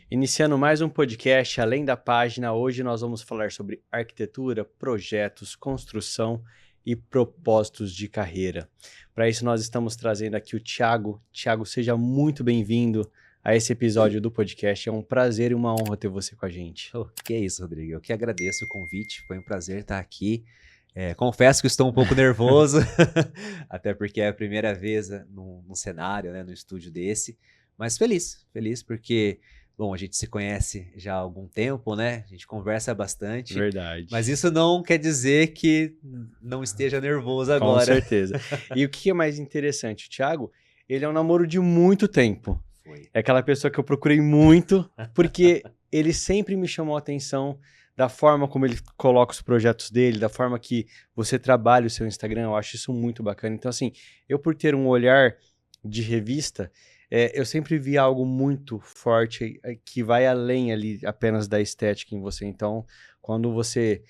Iniciando mais um podcast Além da Página, hoje nós vamos falar sobre arquitetura, projetos, construção e propósitos de carreira. Para isso nós estamos trazendo aqui o Thiago. Thiago, seja muito bem-vindo a esse episódio do podcast. É um prazer e uma honra ter você com a gente. Que é isso, Rodrigo. Eu que agradeço o convite, foi um prazer estar aqui. Confesso que estou um pouco nervoso, até porque é a primeira vez num cenário, né, no estúdio desse, mas feliz porque... Bom, a gente se conhece já há algum tempo, né? A gente conversa bastante. Verdade. Mas isso não quer dizer que não esteja nervoso agora. Com certeza. E o que é mais interessante, o Thiago, ele é um namoro de muito tempo. Foi. É aquela pessoa que eu procurei muito, porque ele sempre me chamou a atenção da forma como ele coloca os projetos dele, da forma que você trabalha o seu Instagram. Eu acho isso muito bacana. Então, assim, eu por ter um olhar de revista... eu sempre vi algo muito forte que vai além ali apenas da estética em você. Então, quando você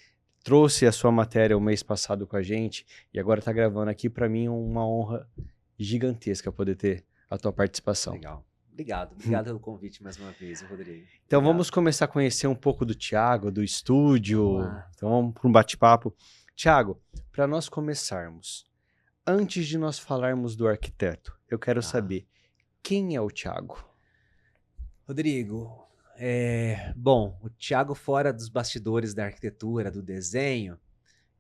trouxe a sua matéria o mês passado com a gente e agora está gravando aqui, para mim é uma honra gigantesca poder ter a tua participação. Legal. Obrigado pelo convite mais uma vez, Rodrigo. Então, Obrigado. Vamos começar a conhecer um pouco do Thiago, do estúdio. Então, vamos para um bate-papo. Thiago, para nós começarmos, antes de nós falarmos do arquiteto, eu quero saber... Quem é o Thiago? Rodrigo, bom, o Thiago fora dos bastidores da arquitetura, do desenho,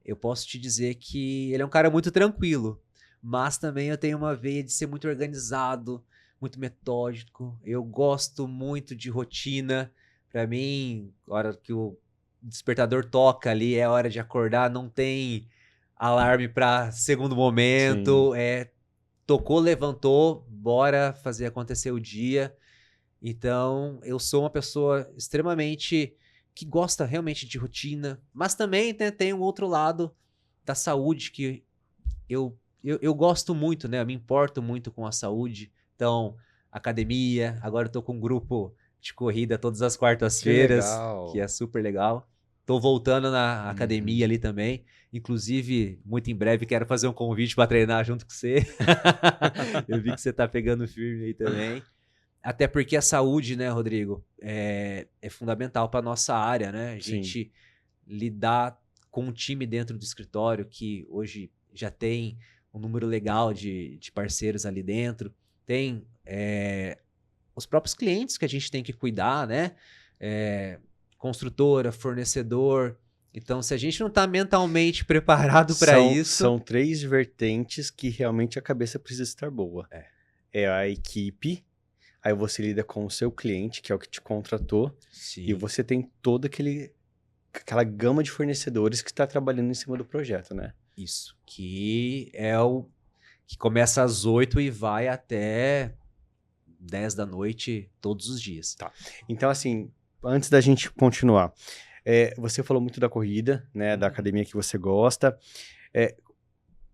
eu posso te dizer que ele é um cara muito tranquilo, mas também eu tenho uma veia de ser muito organizado, muito metódico, eu gosto muito de rotina. Para mim, a hora que o despertador toca ali, é hora de acordar, não tem alarme para segundo momento, tocou, levantou, bora fazer acontecer o dia. Então, eu sou uma pessoa extremamente que gosta realmente de rotina, mas também tem um outro lado da saúde que eu gosto muito, né? Eu me importo muito com a saúde. Então, academia, agora eu tô com um grupo de corrida todas as quartas-feiras, que é super legal. Tô voltando na academia ali também. Inclusive, muito em breve, quero fazer um convite para treinar junto com você. Eu vi que você tá pegando firme aí também. Até porque a saúde, né, Rodrigo, é fundamental para nossa área, né? A gente lidar com um time dentro do escritório que hoje já tem um número legal de parceiros ali dentro. Tem os próprios clientes que a gente tem que cuidar, né? Construtora, fornecedor. Então, se a gente não está mentalmente preparado para isso... São 3 vertentes que realmente a cabeça precisa estar boa. É a equipe, aí você lida com o seu cliente, que é o que te contratou, e você tem toda aquela gama de fornecedores que está trabalhando em cima do projeto, né? Isso, que é o que começa às 8 e vai até 10 da noite todos os dias. Tá. Então, assim... Antes da gente continuar, você falou muito da corrida, né, da academia que você gosta.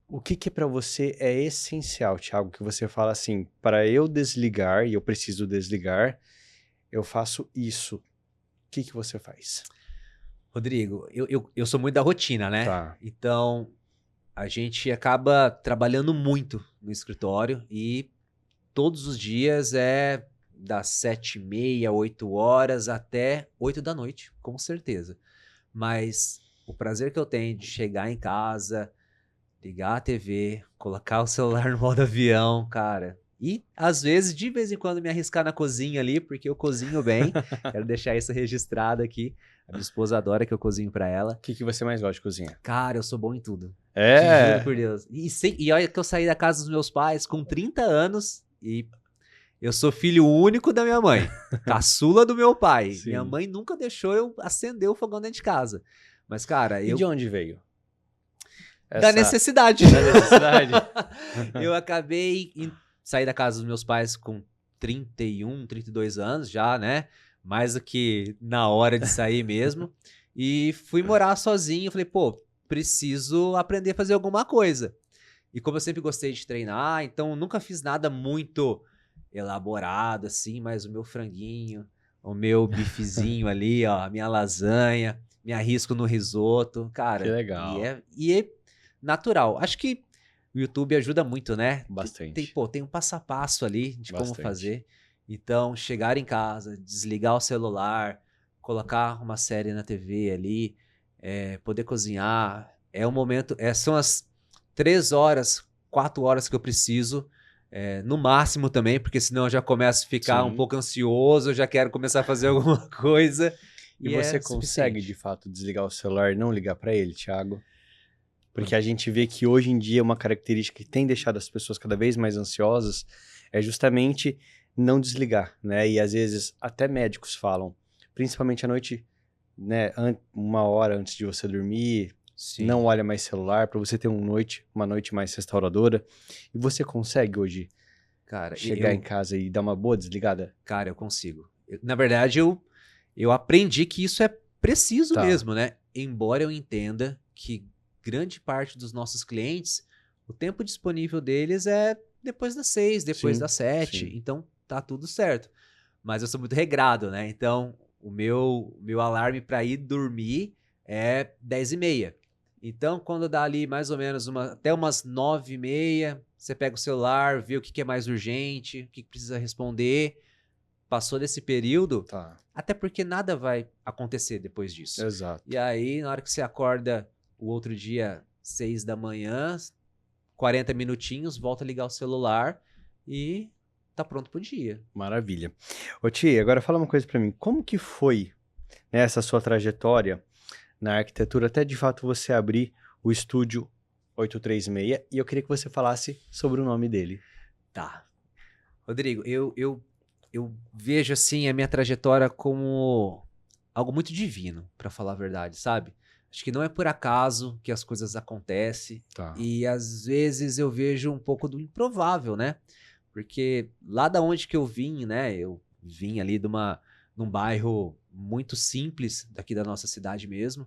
O que para você é essencial, Thiago, que você fala assim, para eu desligar, e eu preciso desligar, eu faço isso. O que você faz? Rodrigo, eu sou muito da rotina, né? Tá. Então, a gente acaba trabalhando muito no escritório e todos os dias das 7h30, 8 horas até 8 da noite, com certeza. Mas o prazer que eu tenho de chegar em casa, ligar a TV, colocar o celular no modo avião, cara. E, às vezes, de vez em quando, me arriscar na cozinha ali, porque eu cozinho bem. Quero deixar isso registrado aqui. A minha esposa adora que eu cozinho pra ela. O que você mais gosta de cozinhar? Cara, eu sou bom em tudo. Te juro por Deus. E olha que eu saí da casa dos meus pais com 30 anos e... Eu sou filho único da minha mãe, caçula do meu pai. Sim. Minha mãe nunca deixou eu acender o fogão dentro de casa. Mas, cara, E de onde veio? Da necessidade. Da necessidade? Eu acabei sair da casa dos meus pais com 31, 32 anos já, né? Mais do que na hora de sair mesmo. E fui morar sozinho. Falei, pô, preciso aprender a fazer alguma coisa. E como eu sempre gostei de treinar, então nunca fiz nada muito... elaborado, assim, mas o meu franguinho, o meu bifezinho ali, ó, a minha lasanha, me arrisco no risoto, cara. Que legal. E é natural. Acho que o YouTube ajuda muito, né? Bastante. Tem um passo a passo ali de como fazer. Então, chegar em casa, desligar o celular, colocar uma série na TV ali, poder cozinhar, é um momento, são as 3 horas, 4 horas que eu preciso, no máximo também, porque senão eu já começo a ficar um Sim. pouco ansioso, eu já quero começar a fazer alguma coisa, E e você é consegue, de suficiente. fato, desligar o celular e não ligar pra ele, Thiago? Porque a gente vê que hoje em dia uma característica que tem deixado as pessoas cada vez mais ansiosas é justamente não desligar, né? E às vezes até médicos falam, principalmente à noite, né, uma hora antes de você dormir, não Sim, olha mais celular para você ter uma noite mais restauradora. E você consegue hoje cara, chegar em casa e dar uma boa desligada? cara, eu consigo. Na verdade, eu aprendi que isso é preciso Tá, mesmo, né? Embora eu entenda que grande parte dos nossos clientes, o tempo disponível deles é depois das 6, depois sim, das 7, sim. então tá tudo certo. Mas eu sou muito regrado, né? Então, o meu alarme para ir dormir é 10h30. Então, quando dá ali mais ou menos até umas 9h30, você pega o celular, vê o que que é mais urgente, o que que precisa responder. Passou desse período, Tá, até porque nada vai acontecer depois disso. E exato. aí, na hora que você acorda o outro dia, 6 da manhã, 40 minutinhos, volta a ligar o celular e tá pronto pro dia. Maravilha. Ô Tia, agora fala uma coisa pra mim. Como que foi, né, essa sua trajetória na arquitetura até de fato você abrir o estúdio 836? E eu queria que você falasse sobre o nome dele. Tá. Rodrigo, eu vejo assim a minha trajetória como algo muito divino, pra falar a verdade, sabe? Acho que não é por acaso que as coisas acontecem Tá. e às vezes eu vejo um pouco do improvável, né? Porque lá da onde que eu vim, né? Eu vim ali num bairro muito simples daqui da nossa cidade mesmo,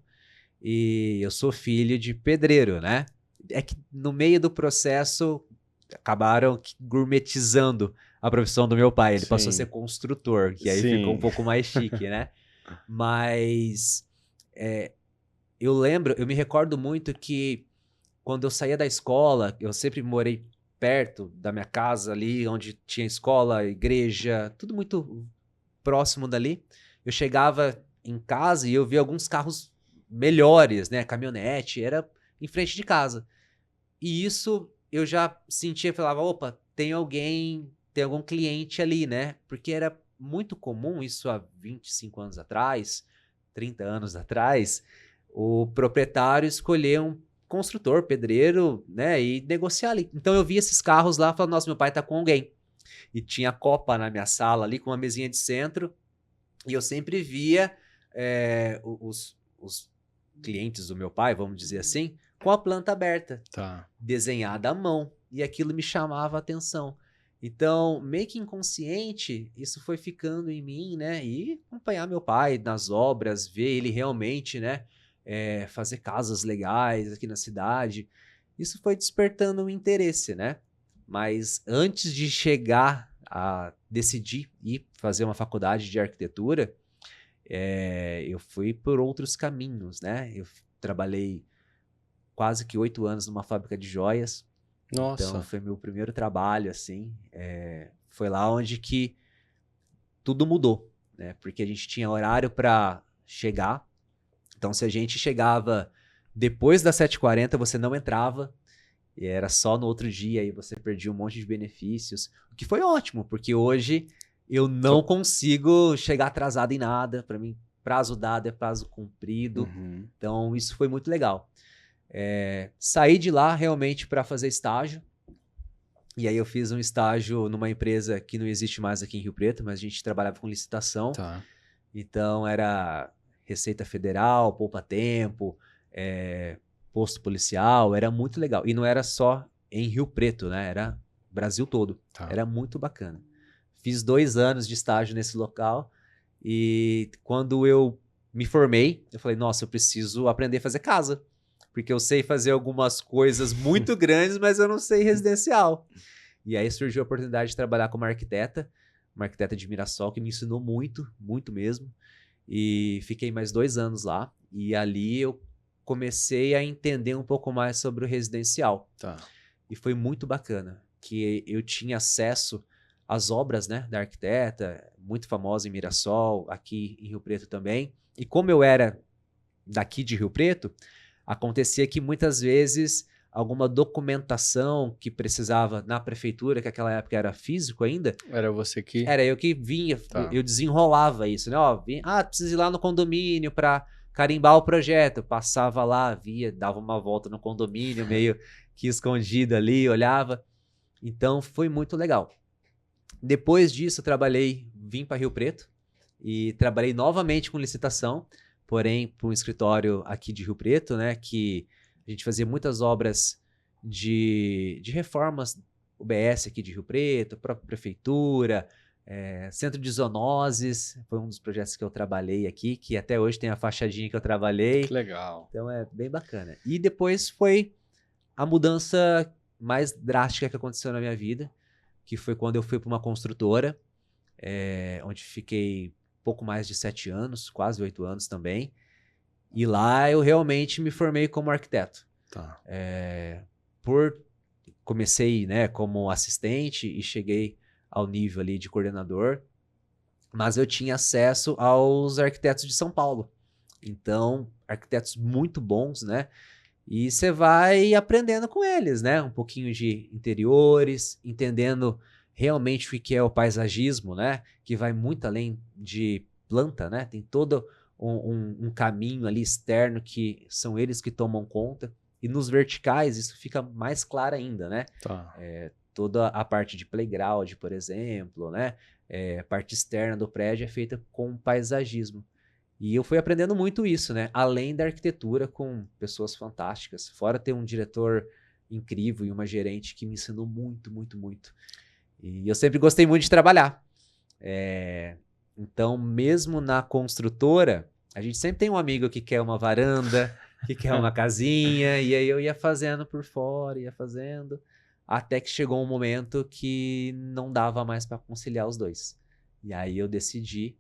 e eu sou filho de pedreiro, né? É que no meio do processo acabaram gourmetizando a profissão do meu pai. Ele passou a ser Sim, construtor, que aí ficou um sim. pouco mais chique, né? Mas eu me recordo muito que quando eu saía da escola, eu sempre morei perto da minha casa ali, onde tinha escola, igreja, tudo muito próximo dali. Eu chegava em casa e eu via alguns carros melhores, né? Caminhonete, era em frente de casa. E isso eu já sentia, falava, opa, tem algum cliente ali, né? Porque era muito comum isso há 25 anos atrás, 30 anos atrás, o proprietário escolher um construtor, pedreiro, né, e negociar ali. Então eu via esses carros lá, falava, nossa, meu pai tá com alguém. E tinha copa na minha sala ali, com uma mesinha de centro, e eu sempre via os clientes do meu pai, vamos dizer assim, com a planta aberta, Tá. desenhada à mão, e aquilo me chamava a atenção. Então, meio que inconsciente, isso foi ficando em mim, né? E acompanhar meu pai nas obras, ver ele realmente, né? Fazer casas legais aqui na cidade. Isso foi despertando um interesse, né? Mas antes de chegar a decidir ir fazer uma faculdade de arquitetura, eu fui por outros caminhos, né? Eu trabalhei quase que 8 anos numa fábrica de joias. Então Nossa, foi meu primeiro trabalho, assim. Foi lá onde que tudo mudou, né? Porque a gente tinha horário para chegar. Então se a gente chegava depois das 7h40, você não entrava. E era só no outro dia e você perdia um monte de benefícios. O que foi ótimo, porque hoje eu não tô... consigo chegar atrasado em nada. Para mim, prazo dado é prazo cumprido. Uhum. Então isso foi muito legal. Saí de lá realmente para fazer estágio. E aí eu fiz um estágio numa empresa que não existe mais aqui em Rio Preto, mas a gente trabalhava com licitação. Tá. Então era Receita Federal, Poupa Tempo, posto policial, era muito legal. E não era só em Rio Preto, né? Era Brasil todo. Tá. Era muito bacana. Fiz 2 anos de estágio nesse local e quando eu me formei, eu falei, nossa, eu preciso aprender a fazer casa. Porque eu sei fazer algumas coisas muito grandes, mas eu não sei residencial. E aí surgiu a oportunidade de trabalhar como uma arquiteta de Mirassol, que me ensinou muito, muito mesmo. E fiquei mais 2 anos lá. E ali eu comecei a entender um pouco mais sobre o residencial. Tá. E foi muito bacana, que eu tinha acesso as obras, né, da arquiteta, muito famosa em Mirassol, aqui em Rio Preto também. E como eu era daqui de Rio Preto, acontecia que muitas vezes alguma documentação que precisava na prefeitura, que naquela época era físico ainda, Era você que... era eu que vinha, Tá. eu desenrolava isso, né? Ó, precisa ir lá no condomínio para carimbar o projeto. Eu passava lá, via, dava uma volta no condomínio, meio que escondido ali, olhava. Então foi muito legal. Depois disso, eu vim para Rio Preto e trabalhei novamente com licitação, porém para um escritório aqui de Rio Preto, né? Que a gente fazia muitas obras de reformas UBS aqui de Rio Preto, própria prefeitura, centro de zoonoses, foi um dos projetos que eu trabalhei aqui, que até hoje tem a fachadinha que eu trabalhei. Que legal. Então é bem bacana. E depois foi a mudança mais drástica que aconteceu na minha vida, que foi quando eu fui para uma construtora, onde fiquei pouco mais de 7 anos, quase 8 anos também. E lá eu realmente me formei como arquiteto. Tá. Comecei, né, como assistente e cheguei ao nível ali de coordenador, mas eu tinha acesso aos arquitetos de São Paulo. Então, arquitetos muito bons, né? E você vai aprendendo com eles, né? Um pouquinho de interiores, entendendo realmente o que é o paisagismo, né? Que vai muito além de planta, né? Tem todo um caminho ali externo que são eles que tomam conta. E nos verticais isso fica mais claro ainda, né? Tá. Toda a parte de playground, por exemplo, né? A parte externa do prédio é feita com paisagismo. E eu fui aprendendo muito isso, né? Além da arquitetura com pessoas fantásticas. Fora ter um diretor incrível e uma gerente que me ensinou muito, muito, muito. E eu sempre gostei muito de trabalhar. Então, mesmo na construtora, a gente sempre tem um amigo que quer uma varanda, que quer uma casinha, e aí eu ia fazendo por fora, ia fazendo, até que chegou um momento que não dava mais para conciliar os dois. E aí eu decidi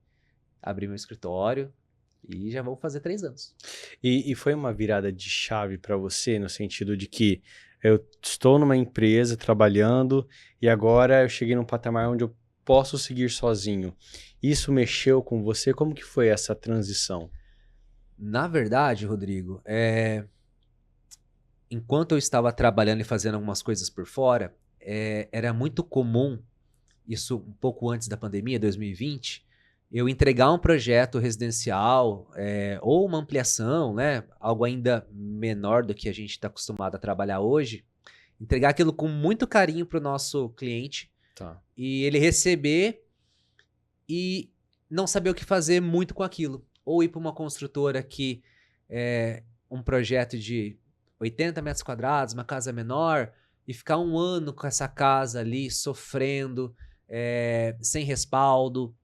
abrir meu escritório e já vou fazer 3 anos. E foi uma virada de chave para você, no sentido de que eu estou numa empresa trabalhando e agora eu cheguei num patamar onde eu posso seguir sozinho. Isso mexeu com você? Como que foi essa transição? Na verdade, Rodrigo, enquanto eu estava trabalhando e fazendo algumas coisas por fora, era muito comum, isso um pouco antes da pandemia, 2020, eu entregar um projeto residencial ou uma ampliação, né, algo ainda menor do que a gente está acostumado a trabalhar hoje, entregar aquilo com muito carinho para o nosso cliente. Tá. E ele receber e não saber o que fazer muito com aquilo. Ou ir para uma construtora que um projeto de 80 metros quadrados, uma casa menor, e ficar 1 ano com essa casa ali, sofrendo, sem respaldo.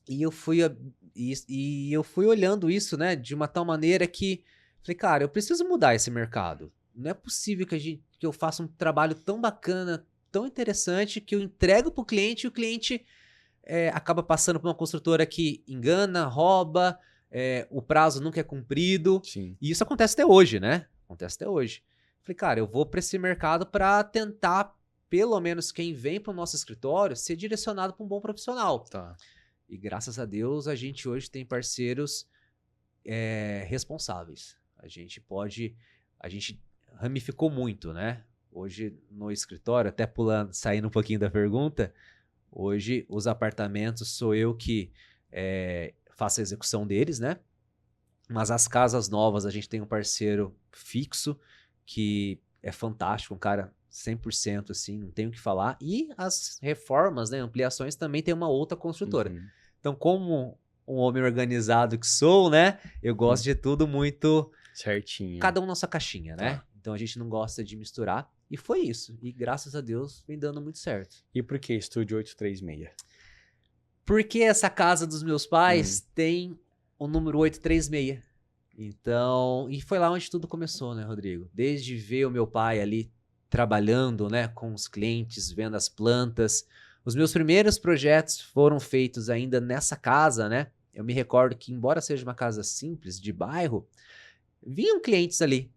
E eu fui olhando isso, né, de uma tal maneira que falei, cara, eu preciso mudar esse mercado. Não é possível que eu faça um trabalho tão bacana, tão interessante, que eu entrego para o cliente e o cliente acaba passando por uma construtora que engana, rouba, o prazo nunca é cumprido. Sim. E isso acontece até hoje, né? Acontece até hoje. Falei, cara, eu vou para esse mercado para tentar, pelo menos quem vem para o nosso escritório, ser direcionado para um bom profissional. Tá. E graças a Deus a gente hoje tem parceiros responsáveis. A gente ramificou muito, né? Hoje no escritório, até saindo um pouquinho da pergunta, hoje os apartamentos sou eu que faço a execução deles, né? Mas as casas novas a gente tem um parceiro fixo que é fantástico, um cara 100% assim, não tenho o que falar. E as reformas, né, ampliações também tem uma outra construtora. Uhum. Então, como um homem organizado que sou, né, eu gosto de tudo muito certinho. cada um na sua caixinha, né? Tá. Então a gente não gosta de misturar. E foi isso. E graças a Deus vem dando muito certo. E por que Estúdio 836? Porque essa casa dos meus pais tem o número 836. Então, e foi lá onde tudo começou, né, Rodrigo? Desde ver o meu pai ali trabalhando, né, com os clientes, vendo as plantas. Os meus primeiros projetos foram feitos ainda nessa casa, né? Eu me recordo que, embora seja uma casa simples, de bairro, vinham clientes ali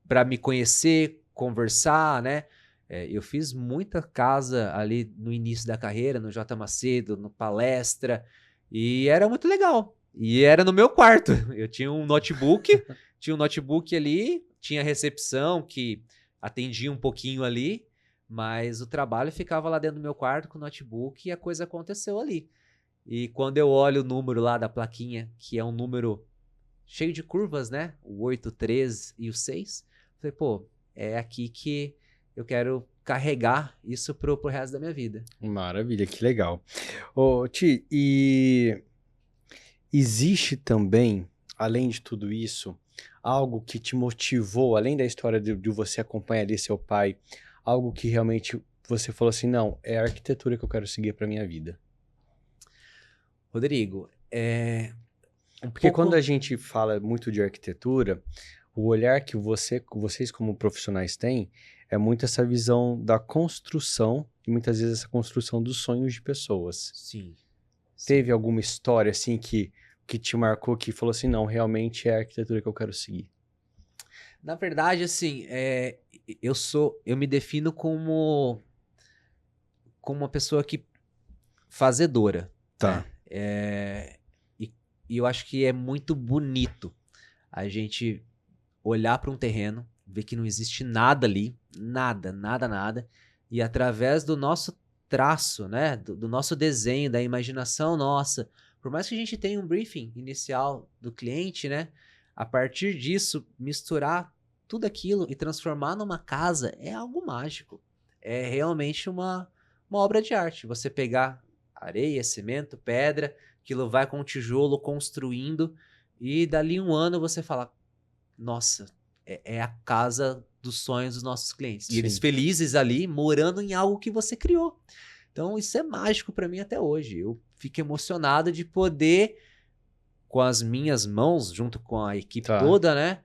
para me conhecer, conversar, né? Eu fiz muita casa ali no início da carreira, no J. Macedo, no Palestra, e era muito legal. E era no meu quarto. Eu tinha um notebook ali, tinha recepção que atendia um pouquinho ali, mas o trabalho ficava lá dentro do meu quarto com o notebook e a coisa aconteceu ali. E quando eu olho o número lá da plaquinha, que é um número cheio de curvas, né? O 8, 13 e o 6, falei, pô, é aqui que eu quero carregar isso pro resto da minha vida. Maravilha, que legal. Ô, Ti, e existe também, além de tudo isso, algo que te motivou, além da história de você acompanhar ali seu pai, algo que realmente você falou assim, não, é a arquitetura que eu quero seguir para minha vida? Rodrigo, um Porque quando a pouco... gente fala muito de arquitetura, o olhar que vocês como profissionais têm é muito essa visão da construção e muitas vezes essa construção dos sonhos de pessoas. Sim, sim. Teve alguma história assim que te marcou, que falou assim, não, realmente é a arquitetura que eu quero seguir? Na verdade, assim, eu me defino como uma pessoa que fazedora, Tá. né? E eu acho que é muito bonito a gente olhar para um terreno, ver que não existe nada ali, nada, nada, nada, e através do nosso traço, né, do nosso desenho, da imaginação nossa, por mais que a gente tenha um briefing inicial do cliente, né, a partir disso, misturar tudo aquilo e transformar numa casa é algo mágico. É realmente uma obra de arte. Você pegar areia, cimento, pedra, aquilo vai com tijolo construindo, e dali um ano você fala, nossa, é a casa dos sonhos dos nossos clientes. E eles Sim. felizes ali, morando em algo que você criou. Então isso é mágico para mim até hoje. Eu fico emocionado de poder, com as minhas mãos, junto com a equipe Tá. toda, né,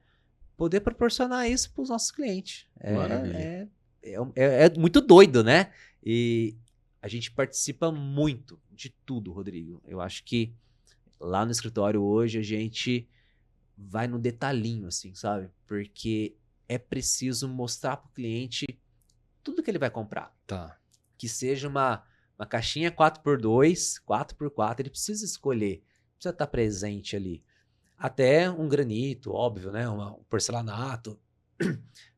poder proporcionar isso para os nossos clientes. Maravilha. É muito doido, né? E a gente participa muito de tudo, Rodrigo. Eu acho que lá no escritório hoje a gente vai no detalhinho, assim, sabe? Porque é preciso mostrar para o cliente tudo que ele vai comprar. Tá. Que seja uma caixinha 4x2, 4x4, ele precisa escolher, precisa estar presente ali. Até um granito, óbvio, né? Um porcelanato.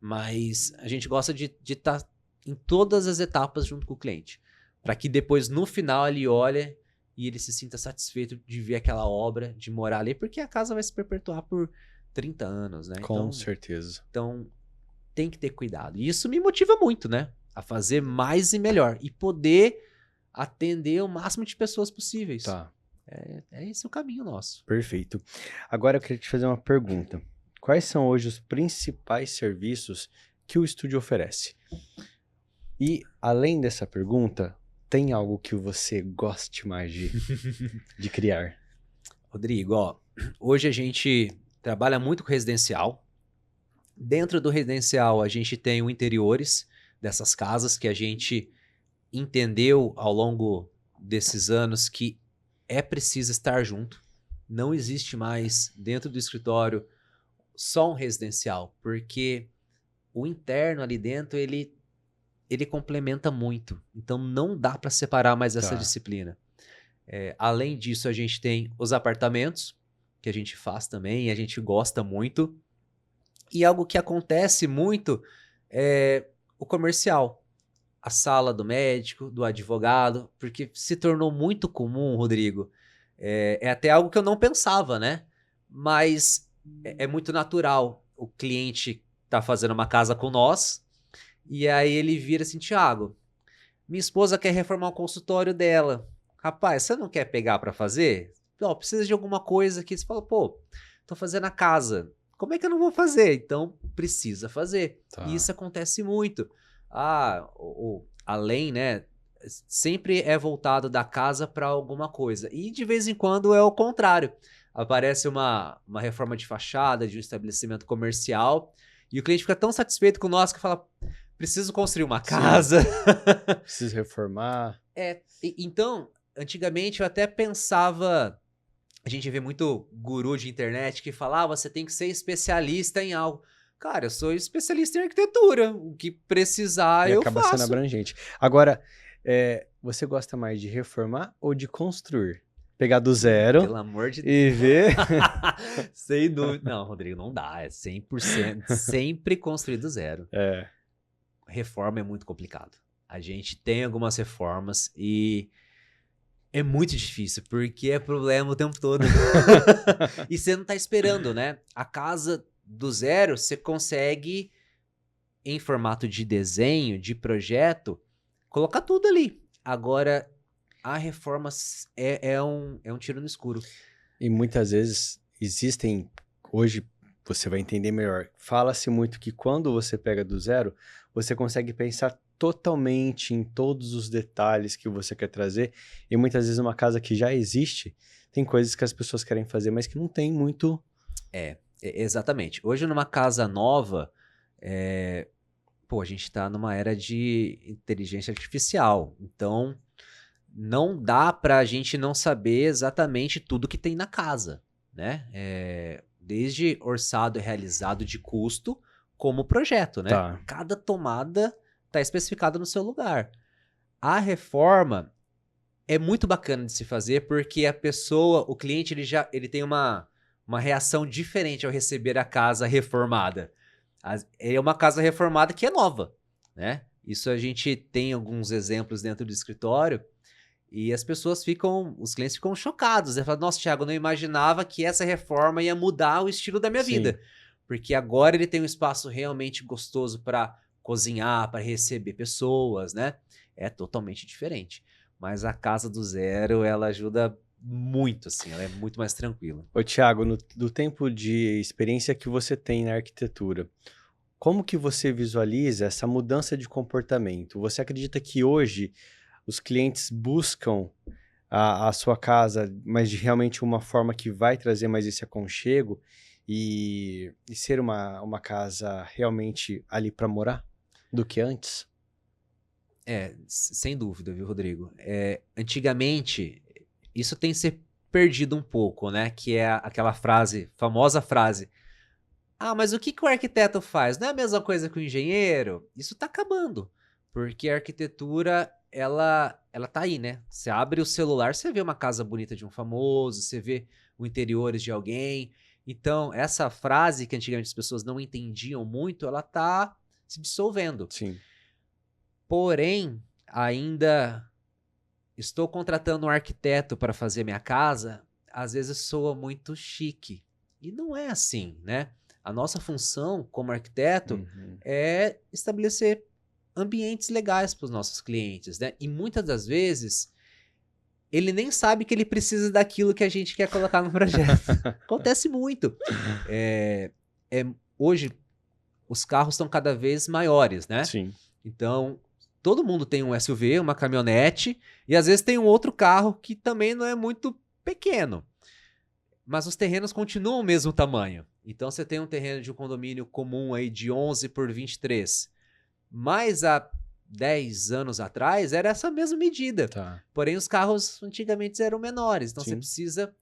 Mas a gente gosta de estar em todas as etapas junto com o cliente. Para que depois, no final, ele olhe e ele se sinta satisfeito de ver aquela obra, de morar ali, porque a casa vai se perpetuar por 30 anos, né? Com certeza. Então tem que ter cuidado. E isso me motiva muito, né? A fazer mais e melhor. E poder atender o máximo de pessoas possíveis. Tá. É esse o caminho nosso. Perfeito. Agora eu queria te fazer uma pergunta. Quais são hoje os principais serviços que o estúdio oferece? E, além dessa pergunta, tem algo que você goste mais de criar? Rodrigo, ó, hoje a gente trabalha muito com residencial. Dentro do residencial, a gente tem o interiores dessas casas que a gente entendeu ao longo desses anos que é preciso estar junto. Não existe mais dentro do escritório só um residencial, porque o interno ali dentro, ele complementa muito. Então não dá para separar mais essa Tá. disciplina. Além disso, a gente tem os apartamentos, que a gente faz também, e a gente gosta muito. E algo que acontece muito é o comercial. A sala do médico, do advogado, porque se tornou muito comum, Rodrigo. É até algo que eu não pensava, né? Mas é muito natural. O cliente tá fazendo uma casa com nós, e aí ele vira assim, Thiago, minha esposa quer reformar o consultório dela. Rapaz, você não quer pegar para fazer? Ó, precisa de alguma coisa aqui. Você fala, pô, tô fazendo a casa. Como é que eu não vou fazer? Então, precisa fazer. Tá. E isso acontece muito. Além, né? Sempre é voltado da casa para alguma coisa. E de vez em quando é o contrário. Aparece uma reforma de fachada de um estabelecimento comercial e o cliente fica tão satisfeito com nós que fala, preciso construir uma casa. Preciso reformar. Então, antigamente eu até pensava, a gente vê muito guru de internet que fala, você tem que ser especialista em algo. Cara, eu sou especialista em arquitetura. O que precisar, eu acaba faço. sendo abrangente. Agora, você gosta mais de reformar ou de construir? Pegar do zero Pelo amor de e ver. Sem dúvida. Não, Rodrigo, não dá. É 100% sempre construir do zero. É, Reforma é muito complicado. A gente tem algumas reformas e é muito difícil, porque é problema o tempo todo. E você não tá esperando, né? A casa do zero, você consegue, em formato de desenho, de projeto, colocar tudo ali. Agora, a reforma é um tiro no escuro. e muitas vezes existem, hoje você vai entender melhor, fala-se muito que quando você pega do zero, você consegue pensar totalmente em todos os detalhes que você quer trazer, e muitas vezes uma casa que já existe, tem coisas que as pessoas querem fazer, mas que não tem muito... Exatamente. Hoje, numa casa nova, a gente tá numa era de inteligência artificial. Então, não dá pra gente não saber exatamente tudo que tem na casa, né? Desde orçado e realizado de custo, como projeto, né? Tá. Cada tomada tá especificada no seu lugar. A reforma é muito bacana de se fazer porque o cliente, ele tem uma reação diferente ao receber a casa reformada. É uma casa reformada que é nova, né? Isso a gente tem alguns exemplos dentro do escritório e os clientes ficam chocados. Eles falam, nossa, Thiago, eu não imaginava que essa reforma ia mudar o estilo da minha Sim. vida. Porque agora ele tem um espaço realmente gostoso para cozinhar, para receber pessoas, né? É totalmente diferente. Mas a casa do zero, ela ajuda muito, assim, ela é muito mais tranquila. Ô, Thiago, do tempo de experiência que você tem na arquitetura, como que você visualiza essa mudança de comportamento? Você acredita que hoje os clientes buscam a sua casa, mas de realmente uma forma que vai trazer mais esse aconchego e ser uma casa realmente ali para morar do que antes? Sem dúvida, viu, Rodrigo? Antigamente, isso tem se perdido um pouco, né? Que é aquela famosa frase. Ah, mas o que o arquiteto faz? Não é a mesma coisa que o engenheiro? Isso tá acabando. Porque a arquitetura, ela tá aí, né? Você abre o celular, você vê uma casa bonita de um famoso, você vê o interiores de alguém. Então, essa frase que antigamente as pessoas não entendiam muito, ela tá se dissolvendo. Sim. Porém, ainda estou contratando um arquiteto para fazer minha casa, às vezes soa muito chique. E não é assim, né? A nossa função como arquiteto é estabelecer ambientes legais para os nossos clientes, né? E muitas das vezes ele nem sabe que ele precisa daquilo que a gente quer colocar no projeto. Acontece muito. Hoje, os carros estão cada vez maiores, né? Sim. Então, todo mundo tem um SUV, uma caminhonete, e às vezes tem um outro carro que também não é muito pequeno. Mas os terrenos continuam o mesmo tamanho. Então, você tem um terreno de um condomínio comum aí de 11 por 23. Mas há 10 anos atrás era essa mesma medida. Tá. Porém, os carros antigamente eram menores. Então, Sim. você precisa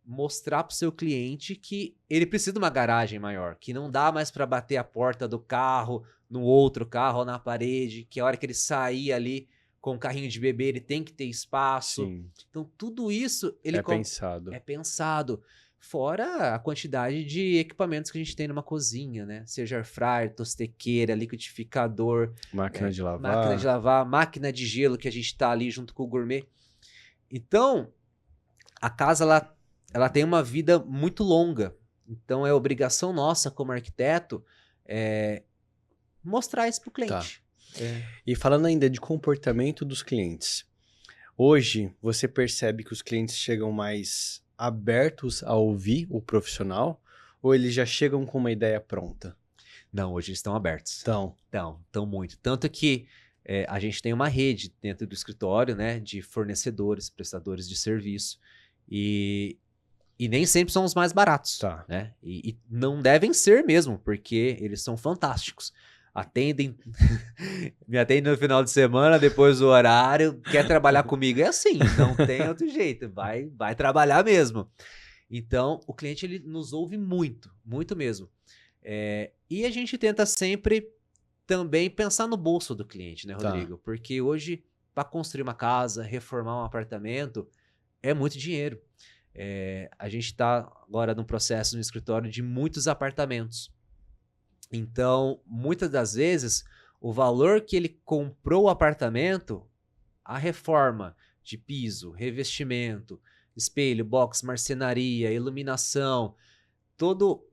mostrar para o seu cliente que ele precisa de uma garagem maior, que não dá mais para bater a porta do carro no outro carro ou na parede, que a hora que ele sair ali com o carrinho de bebê, ele tem que ter espaço. Sim. Então, tudo isso Pensado. é pensado. Fora a quantidade de equipamentos que a gente tem numa cozinha, né? Seja air fryer, tostequeira, liquidificador, Máquina de lavar. máquina de gelo que a gente tá ali junto com o gourmet. Então, a casa, ela tem uma vida muito longa. Então, é obrigação nossa como arquiteto mostrar isso pro cliente. Tá. E falando ainda de comportamento dos clientes, hoje você percebe que os clientes chegam mais abertos a ouvir o profissional ou eles já chegam com uma ideia pronta? Não, hoje eles estão abertos. Estão muito. Tanto que a gente tem uma rede dentro do escritório, né, de fornecedores, prestadores de serviço. E nem sempre são os mais baratos. Tá. Né? E não devem ser mesmo, porque eles são fantásticos. Me atendem no final de semana, depois do horário, quer trabalhar comigo. É assim, não tem outro jeito, vai trabalhar mesmo. Então, o cliente ele nos ouve muito, muito mesmo. E a gente tenta sempre também pensar no bolso do cliente, né, Rodrigo? Porque hoje, para construir uma casa, reformar um apartamento, é muito dinheiro. A gente está agora num processo no escritório de muitos apartamentos. Então, muitas das vezes, o valor que ele comprou o apartamento, a reforma de piso, revestimento, espelho, box, marcenaria, iluminação, todo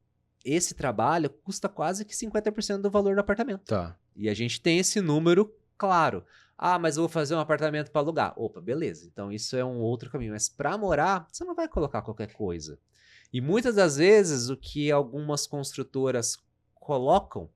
esse trabalho custa quase que 50% do valor do apartamento. Tá. E a gente tem esse número claro. Ah, mas eu vou fazer um apartamento para alugar. Opa, beleza. Então isso é um outro caminho. Mas para morar, você não vai colocar qualquer coisa. E muitas das vezes o que algumas construtoras colocam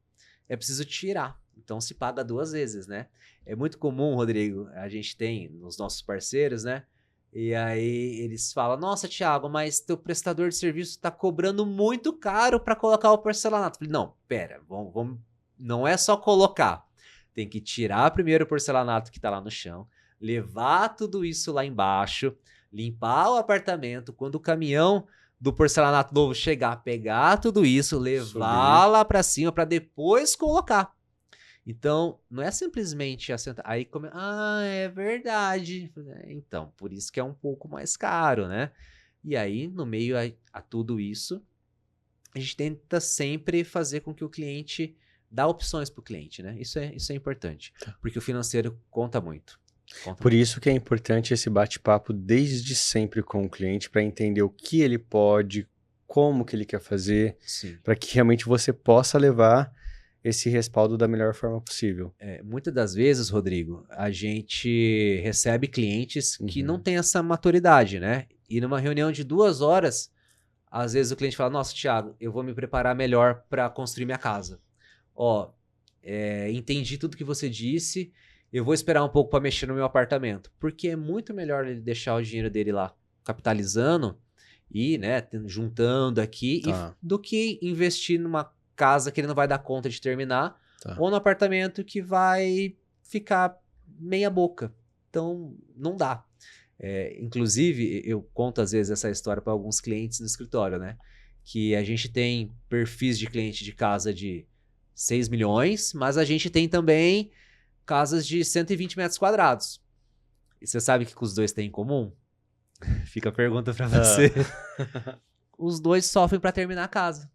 é preciso tirar. Então se paga 2 vezes, né? É muito comum, Rodrigo, a gente tem nos nossos parceiros, né? E aí eles falam, nossa, Thiago, mas teu prestador de serviço está cobrando muito caro para colocar o porcelanato. Eu falei, não, pera, vamos, não é só colocar. Tem que tirar primeiro o porcelanato que está lá no chão, levar tudo isso lá embaixo, limpar o apartamento, quando o caminhão do porcelanato novo chegar, pegar tudo isso, levar lá para cima para depois colocar. Então, não é simplesmente assentar. Aí, é verdade. Então, por isso que é um pouco mais caro, né? E aí, no meio a tudo isso, a gente tenta sempre fazer com que o cliente dá opções para o cliente, né? Isso é importante, porque o financeiro conta muito. Por isso que é importante esse bate-papo desde sempre com o cliente, para entender o que ele pode, como que ele quer fazer, para que realmente você possa levar esse respaldo da melhor forma possível. Muitas das vezes, Rodrigo, a gente recebe clientes que não têm essa maturidade, né? E numa reunião de 2 horas, às vezes o cliente fala, nossa, Thiago, eu vou me preparar melhor para construir minha casa. Entendi tudo que você disse, eu vou esperar um pouco para mexer no meu apartamento. Porque é muito melhor ele deixar o dinheiro dele lá capitalizando e, né, juntando aqui, do que investir numa casa que ele não vai dar conta de terminar, ou no apartamento que vai ficar meia boca. Então, não dá. Inclusive, eu conto às vezes essa história para alguns clientes no escritório, né? Que a gente tem perfis de cliente de casa de 6 milhões, mas a gente tem também casas de 120 metros quadrados. E você sabe o que os dois têm em comum? Fica a pergunta para você. Os dois sofrem para terminar a casa.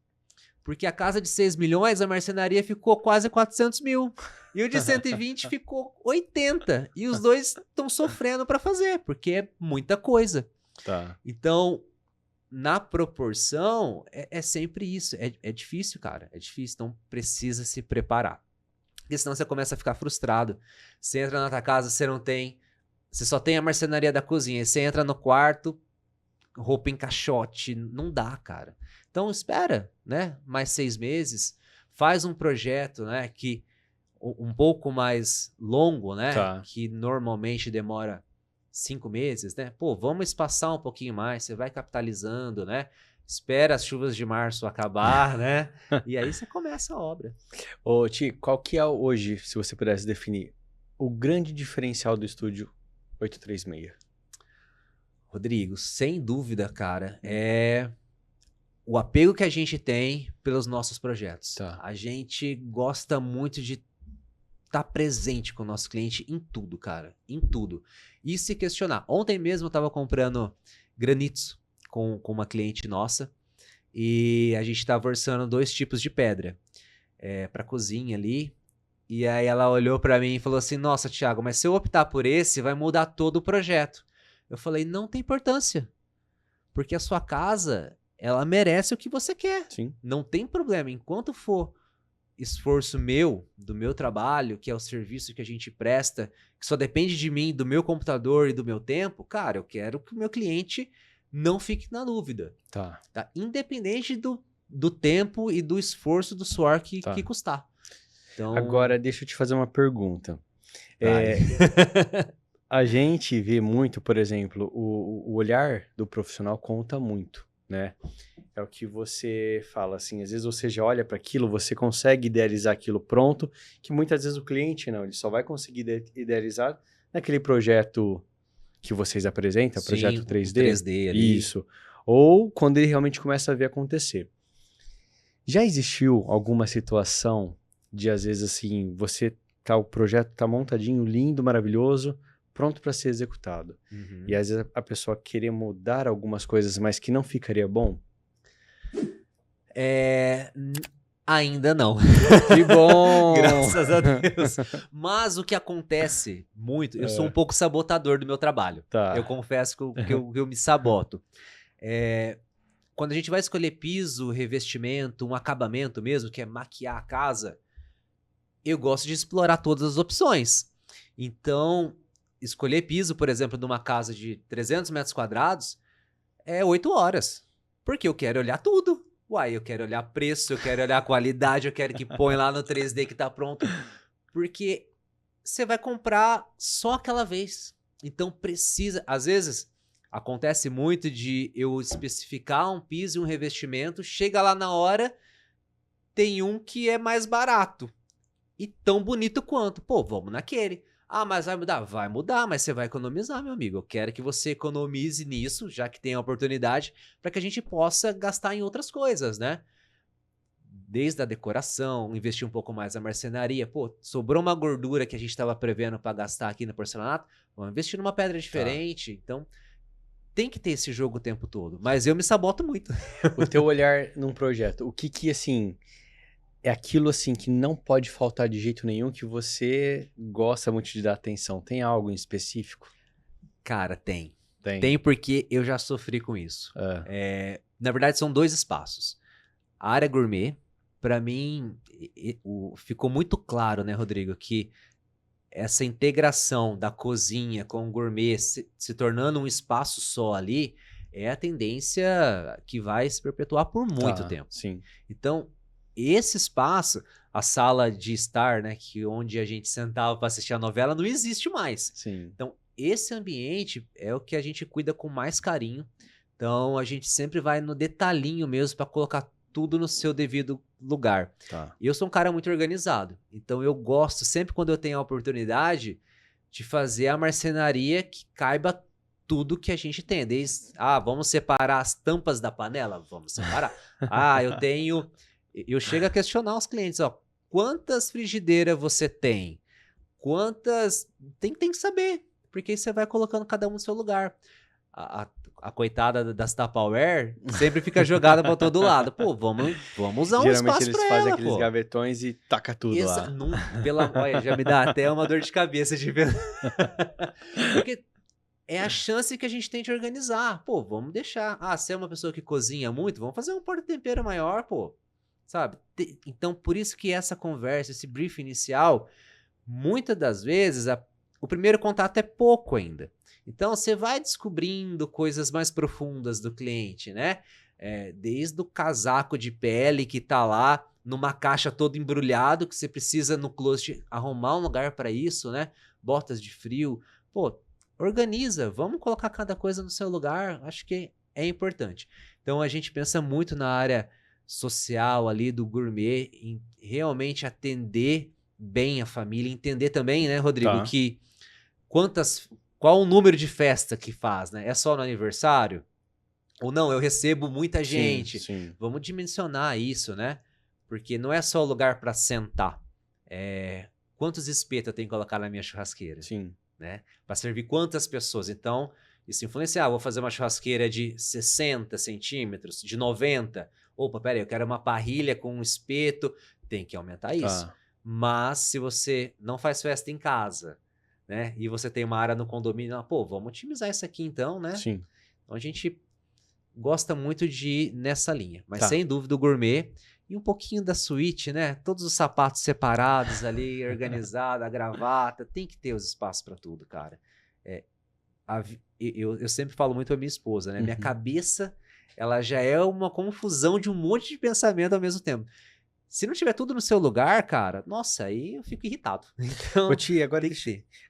Porque a casa de 6 milhões, a marcenaria ficou quase 400 mil. E o de 120 ficou 80. E os dois estão sofrendo para fazer, porque é muita coisa. Então, na proporção, é sempre isso. É difícil, cara. É difícil. Então, precisa se preparar. Porque senão você começa a ficar frustrado. Você entra na tua casa, você não tem... Você só tem a marcenaria da cozinha. Você entra no quarto, roupa em caixote. Não dá, cara. Então espera, né? Mais 6 meses, faz um projeto, né? Que um pouco mais longo, né? Que normalmente demora 5 meses, né? Pô, vamos espaçar um pouquinho mais. Você vai capitalizando, né? Espera as chuvas de março acabar, né? E aí você começa a obra. Ô, Ti, qual que é hoje, se você pudesse definir, o grande diferencial do estúdio 836? Rodrigo, sem dúvida, cara, é o apego que a gente tem pelos nossos projetos. A gente gosta muito de estar presente com o nosso cliente em tudo, cara. Em tudo. E se questionar. Ontem mesmo eu estava comprando granitos com uma cliente nossa. E a gente estava orçando 2 tipos de pedra para cozinha ali. E aí ela olhou para mim e falou assim, nossa, Thiago, mas se eu optar por esse, vai mudar todo o projeto. Eu falei, não tem importância. Porque a sua casa... ela merece o que você quer. Não tem problema. Enquanto for esforço meu, do meu trabalho, que é o serviço que a gente presta, que só depende de mim, do meu computador e do meu tempo, cara, eu quero que o meu cliente não fique na dúvida. Independente do tempo e do esforço, do suor que custar. Então... Agora, deixa eu te fazer uma pergunta. A gente vê muito, por exemplo, o olhar do profissional conta muito, né? É o que você fala, assim, às vezes você já olha para aquilo, você consegue idealizar aquilo pronto, que muitas vezes o cliente não, ele só vai conseguir idealizar naquele projeto que vocês apresentam, projeto 3D. 3D ali. Isso. Ou quando ele realmente começa a ver acontecer. Já existiu alguma situação de, às vezes, assim, o projeto tá montadinho, lindo, maravilhoso, pronto para ser executado. E às vezes a pessoa querer mudar algumas coisas, mas que não ficaria bom? Ainda não. Que bom! Graças a Deus. Mas o que acontece muito, eu sou um pouco sabotador do meu trabalho. Tá. Eu confesso que eu me saboto. Quando a gente vai escolher piso, revestimento, um acabamento mesmo, que é maquiar a casa, eu gosto de explorar todas as opções. Então, escolher piso, por exemplo, de uma casa de 300 metros quadrados, é 8 horas. Porque eu quero olhar tudo. Uai, eu quero olhar preço, eu quero olhar qualidade, eu quero que põe lá no 3D que tá pronto. Porque você vai comprar só aquela vez. Então precisa, às vezes acontece muito de eu especificar um piso e um revestimento, chega lá na hora, tem um que é mais barato e tão bonito quanto. Pô, vamos naquele. Ah, mas vai mudar? Vai mudar, mas você vai economizar, meu amigo. Eu quero que você economize nisso, já que tem a oportunidade, para que a gente possa gastar em outras coisas, né? Desde a decoração, investir um pouco mais na marcenaria. Pô, sobrou uma gordura que a gente estava prevendo para gastar aqui no porcelanato, vamos investir numa pedra diferente. Então, tem que ter esse jogo o tempo todo. Mas eu me saboto muito. O teu olhar num projeto, o que assim, é aquilo assim que não pode faltar de jeito nenhum, que você gosta muito de dar atenção? Tem algo em específico? Cara, tem. Tem. Tem porque eu já sofri com isso. Na verdade, são 2 espaços. A área gourmet, para mim, ficou muito claro, né, Rodrigo, que essa integração da cozinha com o gourmet se tornando um espaço só ali, é a tendência que vai se perpetuar por muito tempo. Sim. Então, esse espaço, a sala de estar, né, onde a gente sentava para assistir a novela, não existe mais. Sim. Então, esse ambiente é o que a gente cuida com mais carinho. Então, a gente sempre vai no detalhinho mesmo para colocar tudo no seu devido lugar. Tá. Eu sou um cara muito organizado, então eu gosto, sempre quando eu tenho a oportunidade, de fazer a marcenaria que caiba tudo que a gente tem. Desde, vamos separar as tampas da panela? Vamos separar. Eu chego a questionar os clientes, ó, quantas frigideiras você tem? Quantas... Tem que saber, porque aí você vai colocando cada um no seu lugar. A coitada das Tupperware sempre fica jogada para todo lado. Pô, vamos usar um espaço para ela, Geralmente eles fazem aqueles gavetões e taca tudo lá. Olha, já me dá até uma dor de cabeça de ver. Porque é a chance que a gente tem de organizar. Pô, vamos deixar. Se é uma pessoa que cozinha muito, vamos fazer um porta-tempero maior, pô. Sabe? Então, por isso que essa conversa, esse brief inicial, muitas das vezes, o primeiro contato é pouco ainda. Então, você vai descobrindo coisas mais profundas do cliente, né? Desde o casaco de pele que tá lá numa caixa todo embrulhado, que você precisa no closet arrumar um lugar para isso, né? Botas de frio. Pô, organiza, vamos colocar cada coisa no seu lugar. Acho que é importante. Então, a gente pensa muito na área social ali do gourmet, em realmente atender bem a família, entender também, né, Rodrigo, que qual o número de festa que faz, né? É só no aniversário? Ou não, eu recebo muita gente. Sim. Vamos dimensionar isso, né? Porque não é só o lugar para sentar. Quantos espetos eu tenho que colocar na minha churrasqueira? Sim. Né? Para servir quantas pessoas? Então, isso influencia. Vou fazer uma churrasqueira de 60 centímetros, de 90. Opa, peraí, eu quero uma parrilha com um espeto. Tem que aumentar isso. Mas se você não faz festa em casa, né? E você tem uma área no condomínio, pô, vamos otimizar isso aqui então, né? Sim. Então a gente gosta muito de ir nessa linha. Mas sem dúvida o gourmet e um pouquinho da suíte, né? Todos os sapatos separados ali, organizado, a gravata. Tem que ter os espaços para tudo, cara. Eu sempre falo muito pra minha esposa, né? Minha cabeça, ela já é uma confusão de um monte de pensamento ao mesmo tempo. Se não tiver tudo no seu lugar, cara, nossa, aí eu fico irritado. Então, Ti,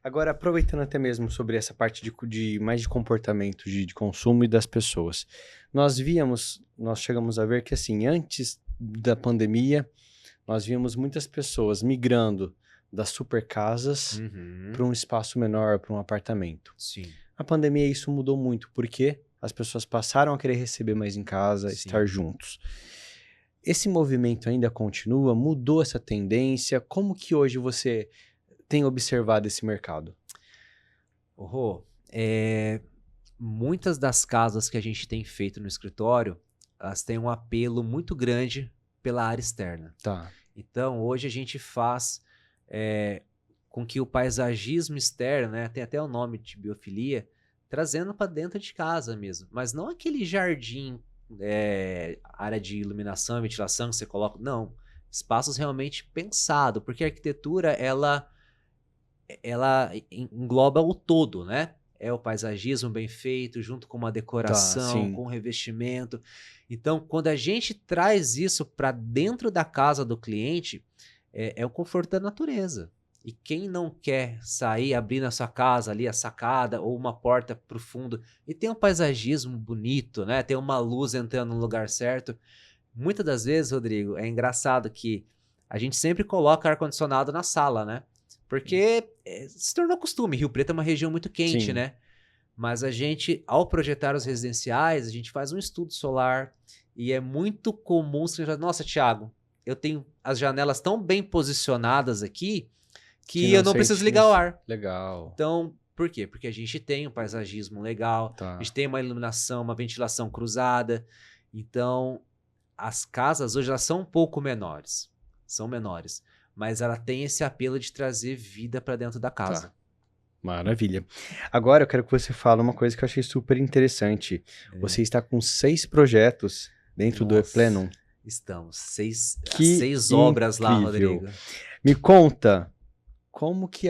agora aproveitando até mesmo sobre essa parte mais de comportamento de consumo e das pessoas. Nós chegamos a ver que assim, antes da pandemia, nós víamos muitas pessoas migrando das super casas para um espaço menor, para um apartamento. Sim. A pandemia isso mudou muito, porque as pessoas passaram a querer receber mais em casa, estar juntos. esse movimento ainda continua? Mudou essa tendência? Como que hoje você tem observado esse mercado? Rô, muitas das casas que a gente tem feito no escritório, elas têm um apelo muito grande pela área externa. Tá. Então, hoje a gente faz com que o paisagismo externo, né, tem até o nome de biofilia, trazendo para dentro de casa mesmo. Mas não aquele jardim, área de iluminação e ventilação que você coloca. Não, espaços realmente pensados, porque a arquitetura, ela engloba o todo, né? É o paisagismo bem feito, junto com uma decoração, sim. com revestimento. Então, quando a gente traz isso para dentro da casa do cliente, é o conforto da natureza. E quem não quer sair, abrir na sua casa ali a sacada ou uma porta para o fundo e ter um paisagismo bonito, né? Ter uma luz entrando no lugar certo. Muitas das vezes, Rodrigo, é engraçado que a gente sempre coloca ar-condicionado na sala, né? Porque se tornou costume. Rio Preto é uma região muito quente, Sim. né? Mas a gente, ao projetar os residenciais, a gente faz um estudo solar e é muito comum você falar, nossa, Thiago, eu tenho as janelas tão bem posicionadas aqui que eu não preciso ligar o ar. Legal. Então, por quê? Porque a gente tem um paisagismo legal, Tá. a gente tem uma iluminação, uma ventilação cruzada. Então, as casas hoje elas são um pouco menores. São menores. Mas ela tem esse apelo de trazer vida para dentro da casa. Tá. Maravilha. Agora eu quero que você fale uma coisa que eu achei super interessante. Você está com 6 projetos dentro do E-Plenum. Estamos. 6 Que obras lá, incrível. Rodrigo. Me conta, como que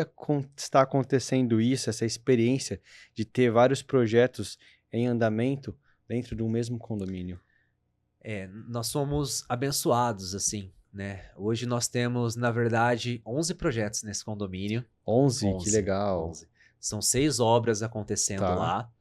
está acontecendo isso, essa experiência de ter vários projetos em andamento dentro do mesmo condomínio? Nós somos abençoados, assim, né? Hoje nós temos, na verdade, 11 projetos nesse condomínio. 11? Que legal. 11. São 6 obras acontecendo Tá. lá.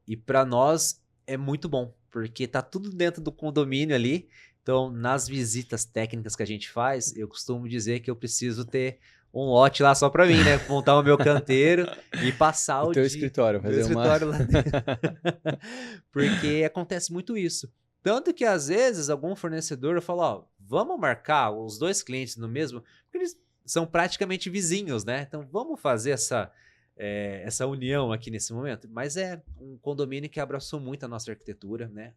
E para nós é muito bom, porque tá tudo dentro do condomínio ali. Então, nas visitas técnicas que a gente faz, eu costumo dizer que eu preciso ter um lote lá só para mim, né? Montar o meu canteiro e passar O teu escritório, fazer escritório lá dentro. Porque acontece muito isso. Tanto que, às vezes, algum fornecedor fala, ó, vamos marcar os 2 clientes no mesmo, porque eles são praticamente vizinhos, né? Então, vamos fazer essa união aqui nesse momento. Mas é um condomínio que abraçou muito a nossa arquitetura, né?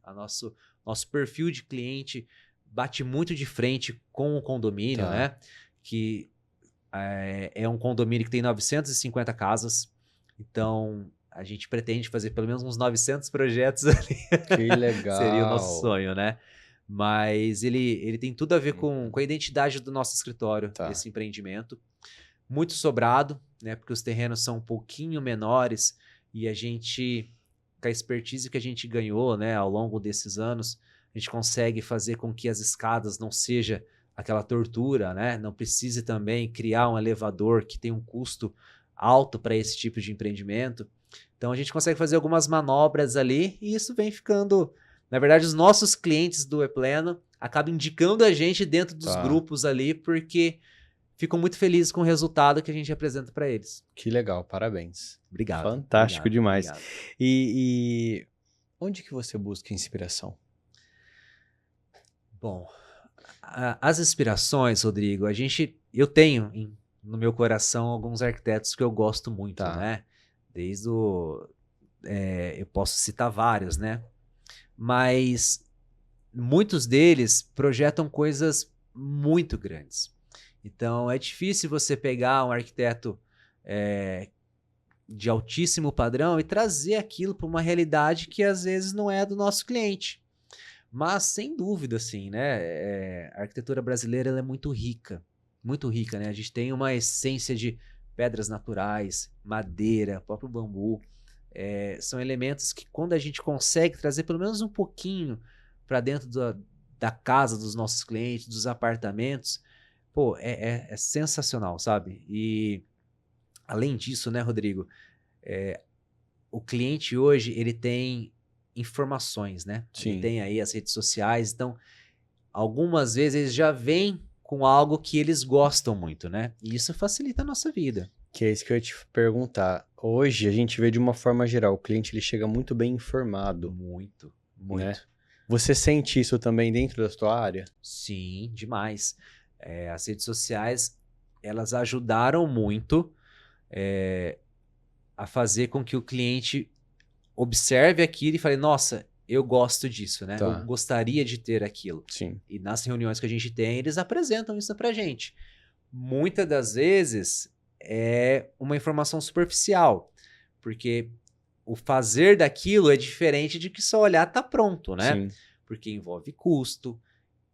Nosso perfil de cliente bate muito de frente com o condomínio, Tá. né? Que é um condomínio que tem 950 casas. Então, a gente pretende fazer pelo menos uns 900 projetos ali. Que legal. Seria o nosso sonho, né? Mas ele tem tudo a ver com a identidade do nosso escritório, Tá. esse empreendimento. Muito sobrado, né? Porque os terrenos são um pouquinho menores e a gente, com a expertise que a gente ganhou, né, ao longo desses anos, a gente consegue fazer com que as escadas não seja aquela tortura, né? Não precise também criar um elevador que tem um custo alto para esse tipo de empreendimento. Então a gente consegue fazer algumas manobras ali e isso vem ficando... Na verdade, os nossos clientes do E-Pleno acabam indicando a gente dentro dos grupos ali porque ficam muito felizes com o resultado que a gente apresenta para eles. Que legal, parabéns. Obrigado. Fantástico demais. Obrigado. E onde que você busca inspiração? Bom, as inspirações, Rodrigo, eu tenho no meu coração alguns arquitetos que eu gosto muito, né? Desde eu posso citar vários, né? Mas muitos deles projetam coisas muito grandes. Então, é difícil você pegar um arquiteto de altíssimo padrão e trazer aquilo para uma realidade que às vezes não é do nosso cliente. Mas, sem dúvida, assim, né? A arquitetura brasileira ela é muito rica, né? A gente tem uma essência de pedras naturais, madeira, próprio bambu. São elementos que, quando a gente consegue trazer pelo menos um pouquinho para dentro da casa dos nossos clientes, dos apartamentos, pô, é sensacional, sabe? E, além disso, né, Rodrigo, o cliente hoje, ele tem informações, né? Sim. Ele tem aí as redes sociais, então, algumas vezes eles já vêm com algo que eles gostam muito, né? E isso facilita a nossa vida. Que é isso que eu ia te perguntar. Hoje a gente vê de uma forma geral, o cliente ele chega muito bem informado. Muito. Né? Você sente isso também dentro da sua área? Sim, demais. As redes sociais, elas ajudaram muito a fazer com que o cliente observe aquilo e fale, nossa, eu gosto disso, né? Eu Tá, gostaria de ter aquilo. sim, E nas reuniões que a gente tem, eles apresentam isso pra gente. Muitas das vezes é uma informação superficial, porque o fazer daquilo é diferente de que só olhar tá pronto, né? sim, Porque envolve custo,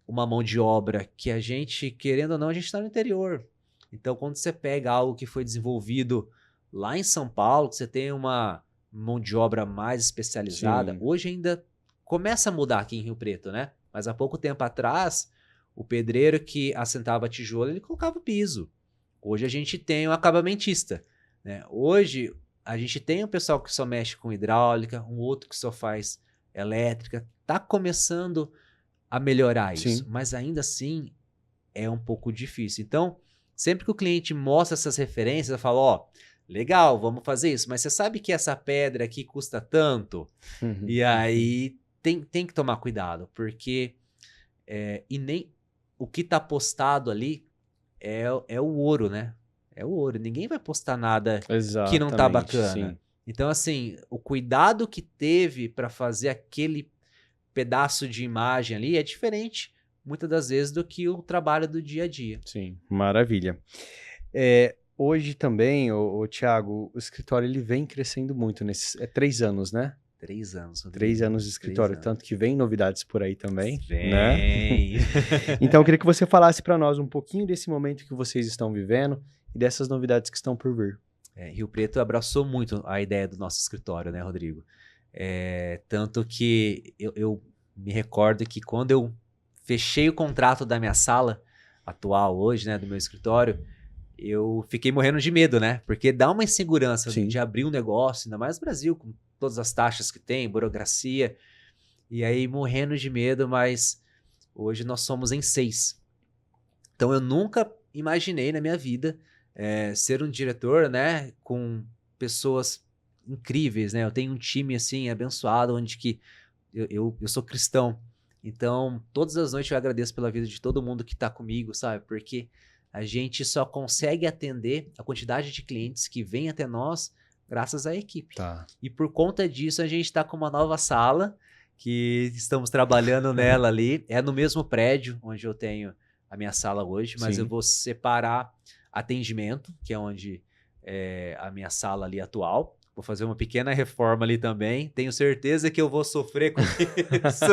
uma mão de obra que a gente, querendo ou não, a gente está no interior. Então, quando você pega algo que foi desenvolvido lá em São Paulo, que você tem uma mão de obra mais especializada, sim, hoje ainda começa a mudar aqui em Rio Preto, né? Mas há pouco tempo atrás, o pedreiro que assentava tijolo, ele colocava o piso. Hoje a gente tem um acabamentista, né? Hoje a gente tem um pessoal que só mexe com hidráulica, um outro que só faz elétrica. Tá começando a melhorar isso, sim, mas ainda assim é um pouco difícil. Então, sempre que o cliente mostra essas referências, eu falo, ó, legal, vamos fazer isso, mas você sabe que essa pedra aqui custa tanto? uhum, E aí tem que tomar cuidado, porque e nem o que tá postado ali é o ouro, né? É o ouro. Ninguém vai postar nada que não tá exatamente, bacana. sim. Então, assim, o cuidado que teve para fazer aquele pedaço de imagem ali é diferente, muitas das vezes, do que o trabalho do dia a dia. Sim, maravilha. Hoje também, o Thiago, o escritório ele vem crescendo muito nesses 3 anos, né? 3 anos, 3 anos Rodrigo. de 3 escritório, anos. tanto que vem novidades por aí também, né? Vem. Então, eu queria que você falasse para nós um pouquinho desse momento que vocês estão vivendo e dessas novidades que estão por vir. Rio Preto abraçou muito a ideia do nosso escritório, né, Rodrigo? Tanto que eu me recordo que quando eu fechei o contrato da minha sala atual hoje, né, do meu escritório, eu fiquei morrendo de medo, né? Porque dá uma insegurança Sim, de abrir um negócio, ainda mais no Brasil, com todas as taxas que tem, burocracia, e aí morrendo de medo, mas hoje nós somos em 6. Então eu nunca imaginei na minha vida ser um diretor, né, com pessoas incríveis, né? Eu tenho um time assim abençoado, onde que eu sou cristão. Então, todas as noites eu agradeço pela vida de todo mundo que está comigo, sabe? Porque a gente só consegue atender a quantidade de clientes que vem até nós graças à equipe. tá. E por conta disso, a gente está com uma nova sala que estamos trabalhando nela ali. É no mesmo prédio onde eu tenho a minha sala hoje, mas eu Sim, vou separar atendimento, que é onde é a minha sala ali atual. Vou fazer uma pequena reforma ali também. Tenho certeza que eu vou sofrer com isso.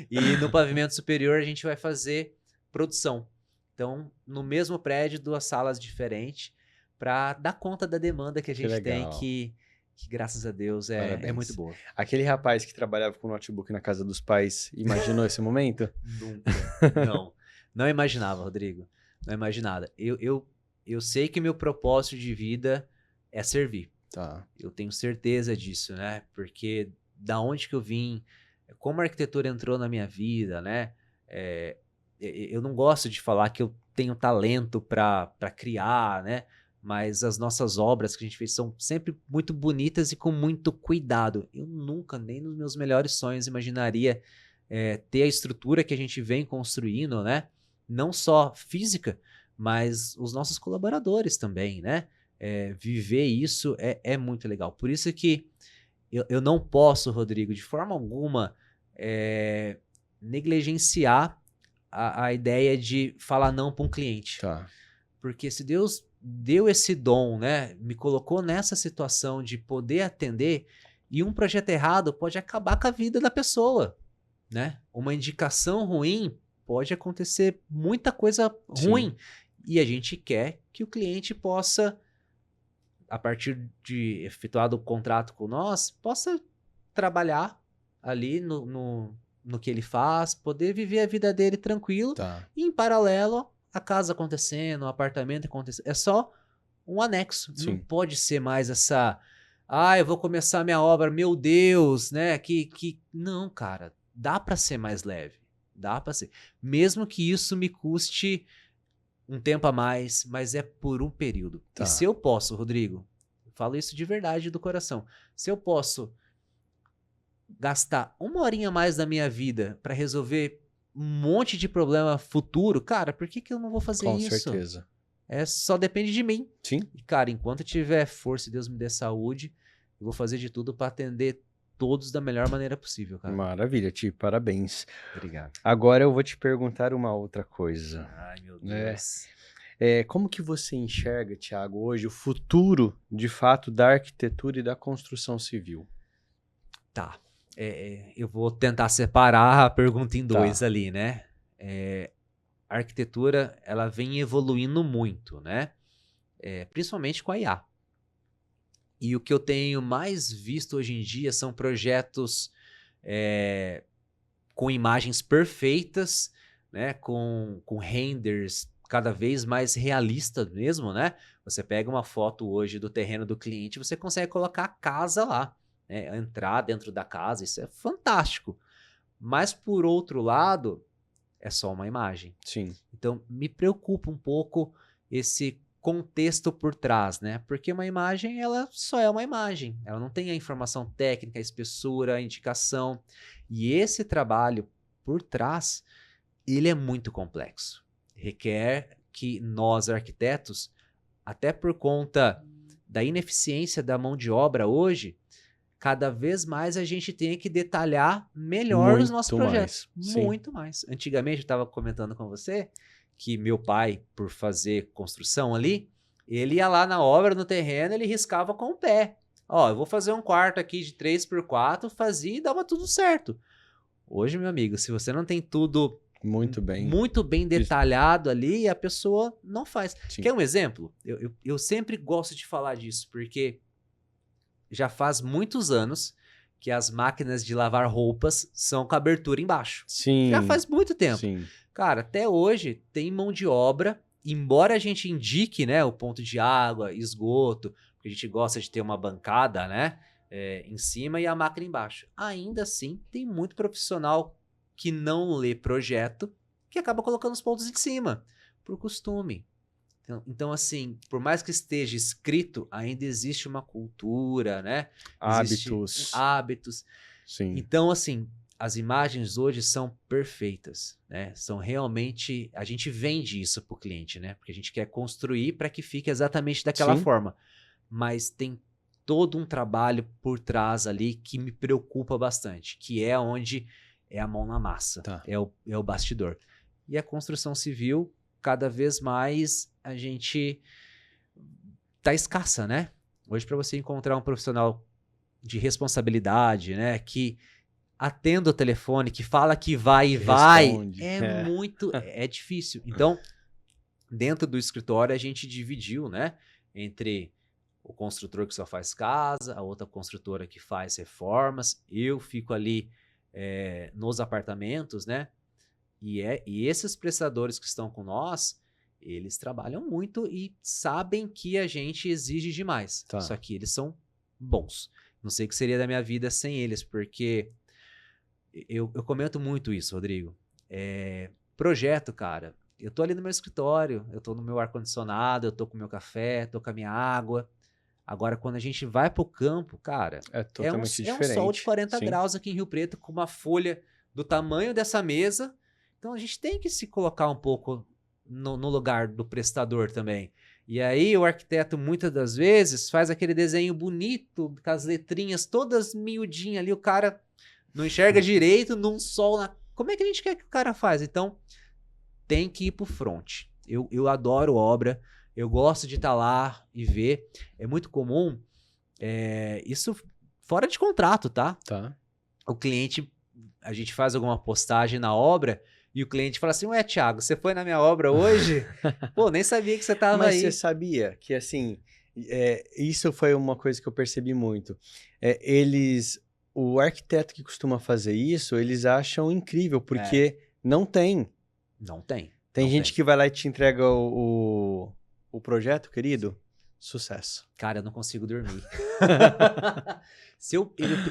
E no pavimento superior a gente vai fazer produção. Então, no mesmo prédio, 2 salas diferentes, para dar conta da demanda que a que gente tem, legal. que graças a Deus é muito Parabéns. boa. Aquele rapaz que trabalhava com notebook na casa dos pais, imaginou esse momento? Nunca. Não. Não imaginava, Rodrigo. Não imaginava. Eu sei que meu propósito de vida é servir. Tá. Eu tenho certeza disso, né? Porque da onde que eu vim, como a arquitetura entrou na minha vida, né? Eu não gosto de falar que eu tenho talento para criar, né? Mas as nossas obras que a gente fez são sempre muito bonitas e com muito cuidado. Eu nunca, nem nos meus melhores sonhos, imaginaria ter a estrutura que a gente vem construindo, né? Não só física, mas os nossos colaboradores também, né? Viver isso é muito legal. Por isso que eu não posso, Rodrigo, de forma alguma, negligenciar a ideia de falar não para um cliente. Tá. Porque se Deus deu esse dom, né, me colocou nessa situação de poder atender, e um projeto errado pode acabar com a vida da pessoa, né? Uma indicação ruim pode acontecer muita coisa Sim. ruim. E a gente quer que o cliente possa, a partir de efetuado o contrato com nós, possa trabalhar ali no que ele faz, poder viver a vida dele tranquilo, Tá. e em paralelo a casa acontecendo, o apartamento acontecendo. É só um anexo. Não Sim. pode ser mais essa. Ah, eu vou começar minha obra, meu Deus, né? Não, cara, dá para ser mais leve. Dá para ser. Mesmo que isso me custe um tempo a mais, mas é por um período. E se Tá. eu posso, Rodrigo, eu falo isso de verdade do coração. Se eu posso gastar 1 horinha a mais da minha vida para resolver um monte de problema futuro, cara, por que eu não vou fazer Com isso? certeza. Só depende de mim. Sim. E, cara, enquanto eu tiver força e Deus me dê saúde, eu vou fazer de tudo para atender todos da melhor maneira possível, cara. Maravilha, Ti, parabéns. Obrigado. Agora eu vou te perguntar uma outra coisa. Ai, meu né? Deus. Como que você enxerga, Thiago, hoje o futuro, de fato, da arquitetura e da construção civil? Tá. Eu vou tentar separar a pergunta em dois Tá. ali, né? A arquitetura, ela vem evoluindo muito, né? Principalmente com a IA. E o que eu tenho mais visto hoje em dia são projetos com imagens perfeitas, né? Com renders cada vez mais realistas mesmo, né? Você pega uma foto hoje do terreno do cliente, você consegue colocar a casa lá, né? Entrar dentro da casa, isso é fantástico. Mas, por outro lado, é só uma imagem. Sim. Então, me preocupa um pouco esse contexto por trás, né? Porque uma imagem, ela só é uma imagem. Ela não tem a informação técnica, a espessura, a indicação. E esse trabalho por trás, ele é muito complexo. Requer que nós, arquitetos, até por conta da ineficiência da mão de obra hoje, cada vez mais a gente tem que detalhar melhor os nossos projetos. Muito mais. Antigamente, eu estava comentando com você que meu pai, por fazer construção ali, ele ia lá na obra, no terreno, ele riscava com o pé. Ó, eu vou fazer um quarto aqui de 3x4, fazia e dava tudo certo. Hoje, meu amigo, se você não tem tudo muito bem detalhado ali, a pessoa não faz. Sim. Quer um exemplo? Eu sempre gosto de falar disso, porque já faz muitos anos que as máquinas de lavar roupas são com abertura embaixo. Sim. Já faz muito tempo. Sim. Cara, até hoje tem mão de obra, embora a gente indique, né, o ponto de água, esgoto, porque a gente gosta de ter uma bancada, né, em cima e a máquina embaixo. Ainda assim, tem muito profissional que não lê projeto, que acaba colocando os pontos em cima, por costume. Então, assim, por mais que esteja escrito, ainda existe uma cultura, né? Hábitos. Sim. Então, assim, as imagens hoje são perfeitas, né? São realmente... A gente vende isso para o cliente, né? Porque a gente quer construir para que fique exatamente daquela forma. Mas tem todo um trabalho por trás ali que me preocupa bastante, que é onde é a mão na massa, é o bastidor. E a construção civil, cada vez mais a gente tá escassa, né? Hoje, para você encontrar um profissional de responsabilidade, né, que atenda o telefone, que fala que vai e vai, é difícil. Então, dentro do escritório, a gente dividiu, né, entre o construtor que só faz casa, a outra construtora que faz reformas, eu fico ali nos apartamentos, né? E esses prestadores que estão com nós, eles trabalham muito e sabem que a gente exige demais. Só que eles são bons. Não sei o que seria da minha vida sem eles, porque eu comento muito isso, Rodrigo. Projeto, cara, eu tô ali no meu escritório, eu tô no meu ar-condicionado, eu tô com o meu café, tô com a minha água. Agora, quando a gente vai pro campo, cara, é totalmente diferente. É um sol de 40 graus aqui em Rio Preto, com uma folha do tamanho dessa mesa. Então, a gente tem que se colocar um pouco no lugar do prestador também. E aí, o arquiteto, muitas das vezes, faz aquele desenho bonito, com as letrinhas todas miudinhas ali, o cara não enxerga direito, num sol... Como é que a gente quer que o cara faz? Então, tem que ir pro front. Eu adoro obra, eu gosto de estar lá e ver. É muito comum, isso fora de contrato, tá? O cliente, a gente faz alguma postagem na obra e o cliente fala assim, ué, Thiago, você foi na minha obra hoje? Pô, nem sabia que você tava aí. Mas você sabia que, assim, isso foi uma coisa que eu percebi muito. O arquiteto que costuma fazer isso, eles acham incrível, porque não tem. Não tem. Tem gente que vai lá e te entrega o projeto, querido, sucesso. Cara, eu não consigo dormir.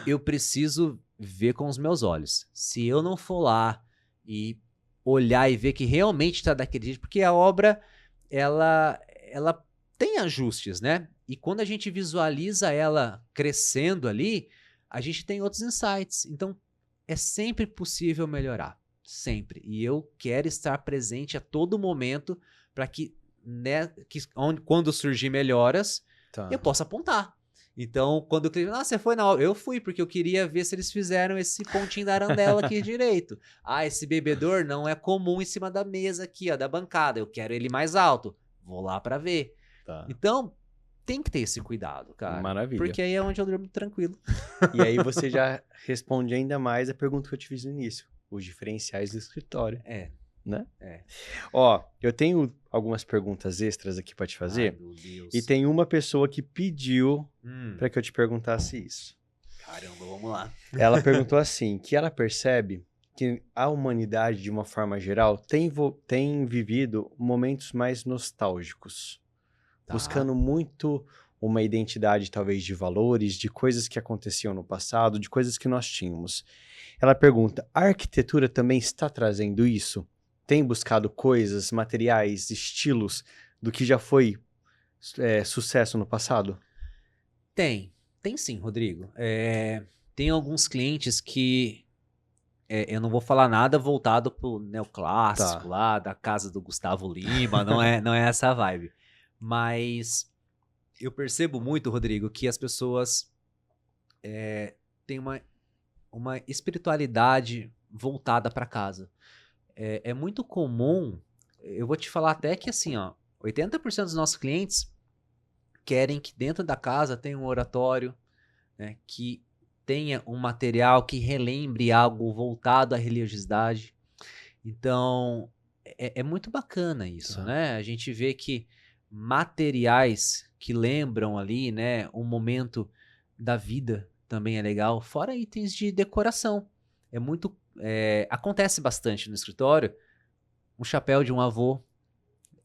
Eu preciso ver com os meus olhos. Se eu não for lá e olhar e ver que realmente está daquele jeito, porque a obra, ela tem ajustes, né? E quando a gente visualiza ela crescendo ali, a gente tem outros insights. Então, é sempre possível melhorar. Sempre. E eu quero estar presente a todo momento para que, né, quando surgir melhoras, Tá. eu possa apontar. Então, quando o cliente, você foi na obra, eu fui, porque eu queria ver se eles fizeram esse pontinho da arandela aqui direito. Esse bebedor não é comum em cima da mesa aqui, ó, da bancada. Eu quero ele mais alto. Vou lá para ver. Tá. Então, tem que ter esse cuidado, cara. Maravilha. Porque aí é onde eu durmo tranquilo. E aí você já responde ainda mais a pergunta que eu te fiz no início. Os diferenciais do escritório. Né? Ó, eu tenho algumas perguntas extras aqui para te fazer. Ai, meu Deus. E tem uma pessoa que pediu para que eu te perguntasse isso. Caramba, vamos lá. Ela perguntou assim, que ela percebe que a humanidade, de uma forma geral, tem vivido momentos mais nostálgicos. Tá. Buscando muito uma identidade, talvez, de valores, de coisas que aconteciam no passado, de coisas que nós tínhamos. Ela pergunta, a arquitetura também está trazendo isso? Tem buscado coisas, materiais, estilos do que já foi sucesso no passado? Tem sim, Rodrigo. Tem alguns clientes que eu não vou falar nada voltado pro neoclássico lá, da casa do Gustavo Lima, não é essa vibe. Mas eu percebo muito, Rodrigo, que as pessoas têm uma espiritualidade voltada para casa. É muito comum, eu vou te falar até que assim, ó, 80% dos nossos clientes querem que dentro da casa tenha um oratório, né, que tenha um material que relembre algo voltado à religiosidade. Então, é muito bacana isso, né? A gente vê que materiais que lembram ali, né, um momento da vida também é legal, fora itens de decoração. Acontece bastante no escritório, um chapéu de um avô,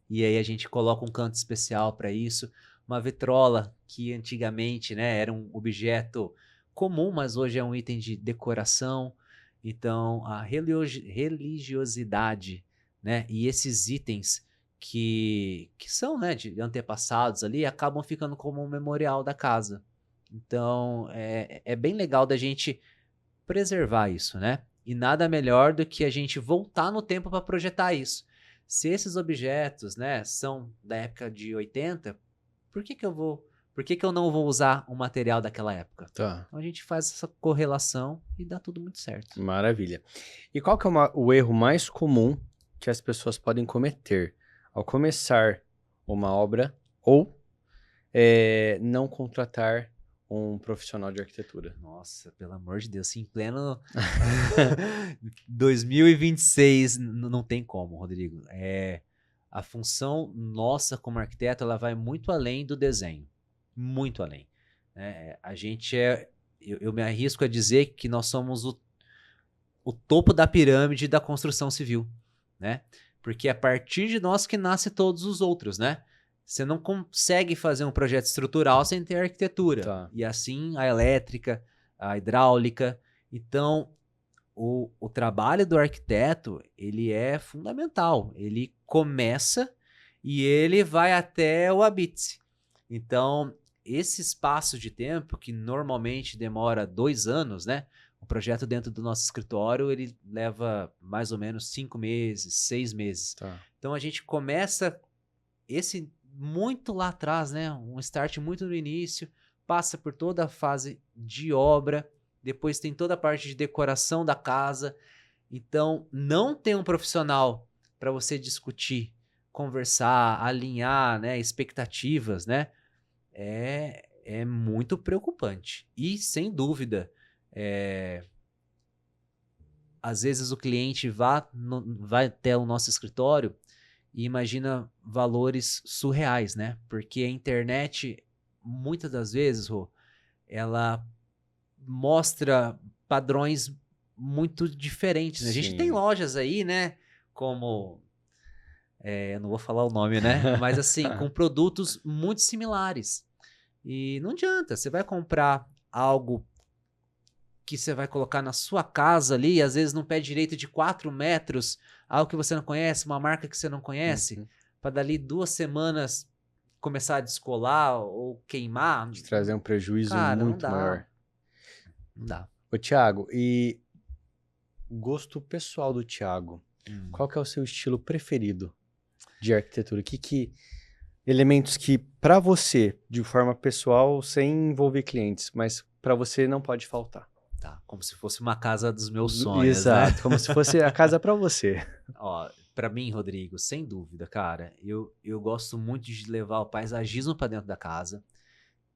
e aí a gente coloca um canto especial para isso, uma vitrola que antigamente, né, era um objeto comum, mas hoje é um item de decoração. Então, a religiosidade, né, e esses itens que são, né, de antepassados ali, acabam ficando como um memorial da casa. Então, é bem legal da gente preservar isso, né? E nada melhor do que a gente voltar no tempo para projetar isso. Se esses objetos, né, são da época de 80, por que eu não vou usar um material daquela época? Tá. Então a gente faz essa correlação e dá tudo muito certo. Maravilha. E qual que é o erro mais comum que as pessoas podem cometer ao começar uma obra ou não contratar um profissional de arquitetura? Nossa, pelo amor de Deus, em pleno 2026, não tem como, Rodrigo. A função nossa como arquiteto, ela vai muito além do desenho, muito além. A gente eu me arrisco a dizer que nós somos o topo da pirâmide da construção civil, né? Porque é a partir de nós que nasce todos os outros, né? Você não consegue fazer um projeto estrutural sem ter arquitetura. Tá. E assim a elétrica, a hidráulica. Então, o trabalho do arquiteto, ele é fundamental. Ele começa e ele vai até o habite. Então, esse espaço de tempo, que normalmente demora 2 anos, né? O projeto dentro do nosso escritório, ele leva mais ou menos 5 meses, 6 meses. Tá. Então, a gente começa muito lá atrás, né? Um start muito no início, passa por toda a fase de obra, depois tem toda a parte de decoração da casa. Então, não tem um profissional para você discutir, conversar, alinhar, né, expectativas, né? É muito preocupante. E, sem dúvida, às vezes o cliente vai até o nosso escritório e imagina valores surreais, né? Porque a internet, muitas das vezes, Rô, ela mostra padrões muito diferentes, né? A gente tem lojas aí, né? Como... eu não vou falar o nome, né? Mas assim, com produtos muito similares. E não adianta, você vai comprar algo que você vai colocar na sua casa ali, às vezes num pé direito de 4 metros, algo que você não conhece, uma marca que você não conhece, para dali 2 semanas começar a descolar ou queimar. De trazer um prejuízo Cara, muito maior. Não dá. Ô, Thiago, e gosto pessoal do Thiago, qual que é o seu estilo preferido de arquitetura? Que elementos que, para você, de forma pessoal, sem envolver clientes, mas para você não pode faltar? Tá, como se fosse uma casa dos meus sonhos, né? Exato, como se fosse a casa para você. Ó, pra mim, Rodrigo, sem dúvida, cara, eu gosto muito de levar o paisagismo pra dentro da casa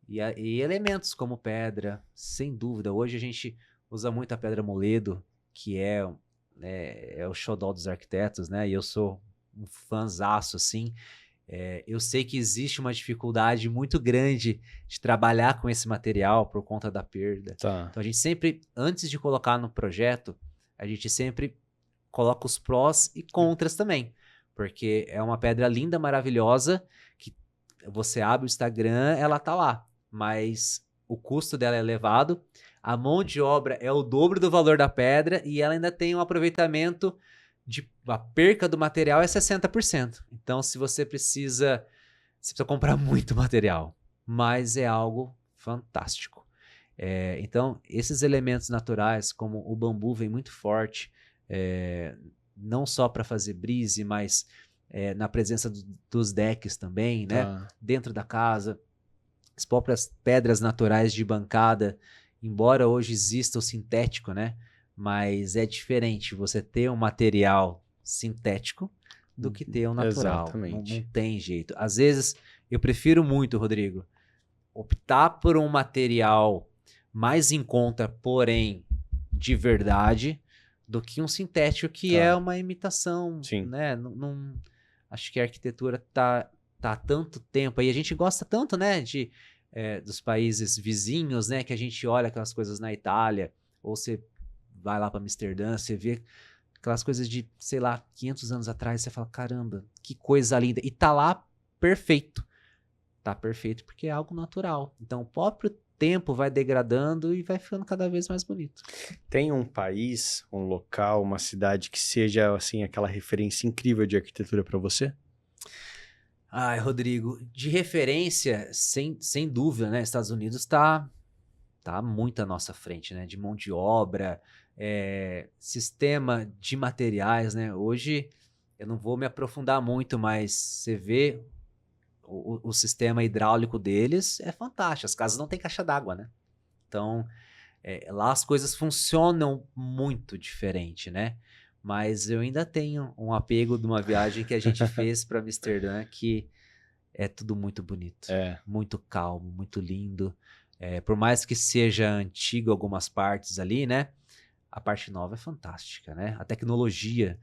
e elementos como pedra, sem dúvida. Hoje a gente usa muito a pedra moledo, que é o xodó dos arquitetos, né? E eu sou um fãzaço, assim. Eu sei que existe uma dificuldade muito grande de trabalhar com esse material por conta da perda. Tá. Então a gente sempre, antes de colocar no projeto, a gente sempre coloca os prós e contras também. Porque é uma pedra linda, maravilhosa, que você abre o Instagram, ela tá lá. Mas o custo dela é elevado, a mão de obra é o dobro do valor da pedra e ela ainda tem um aproveitamento a perca do material é 60%. Então, se você precisa comprar muito material, mas é algo fantástico. Então, esses elementos naturais, como o bambu vem muito forte, não só para fazer brise, mas na presença dos decks também, né? Tá. Dentro da casa, as próprias pedras naturais de bancada, embora hoje exista o sintético, né? Mas é diferente você ter um material sintético do que ter um natural. Exatamente. Não tem jeito. Às vezes, eu prefiro muito, Rodrigo, optar por um material mais em conta, porém de verdade, do que um sintético que é uma imitação. Sim. Né? Acho que a arquitetura tá há tanto tempo aí. A gente gosta tanto, né, dos países vizinhos, né, que a gente olha aquelas coisas na Itália, ou você vai lá para Amsterdã, você vê aquelas coisas de, sei lá, 500 anos atrás, você fala, caramba, que coisa linda. E tá lá perfeito. Tá perfeito porque é algo natural. Então o próprio tempo vai degradando e vai ficando cada vez mais bonito. Tem um país, um local, uma cidade que seja, assim, aquela referência incrível de arquitetura para você? Ai, Rodrigo, de referência, sem dúvida, né? Estados Unidos tá muito à nossa frente, né? De mão de obra, sistema de materiais, né? Hoje, eu não vou me aprofundar muito, mas você vê o sistema hidráulico deles é fantástico. As casas não têm caixa d'água, né? Então, lá as coisas funcionam muito diferente, né? Mas eu ainda tenho um apego de uma viagem que a gente fez para Amsterdã, que é tudo muito bonito, muito calmo, muito lindo. Por mais que seja antigo algumas partes ali, né? A parte nova é fantástica, né? A tecnologia,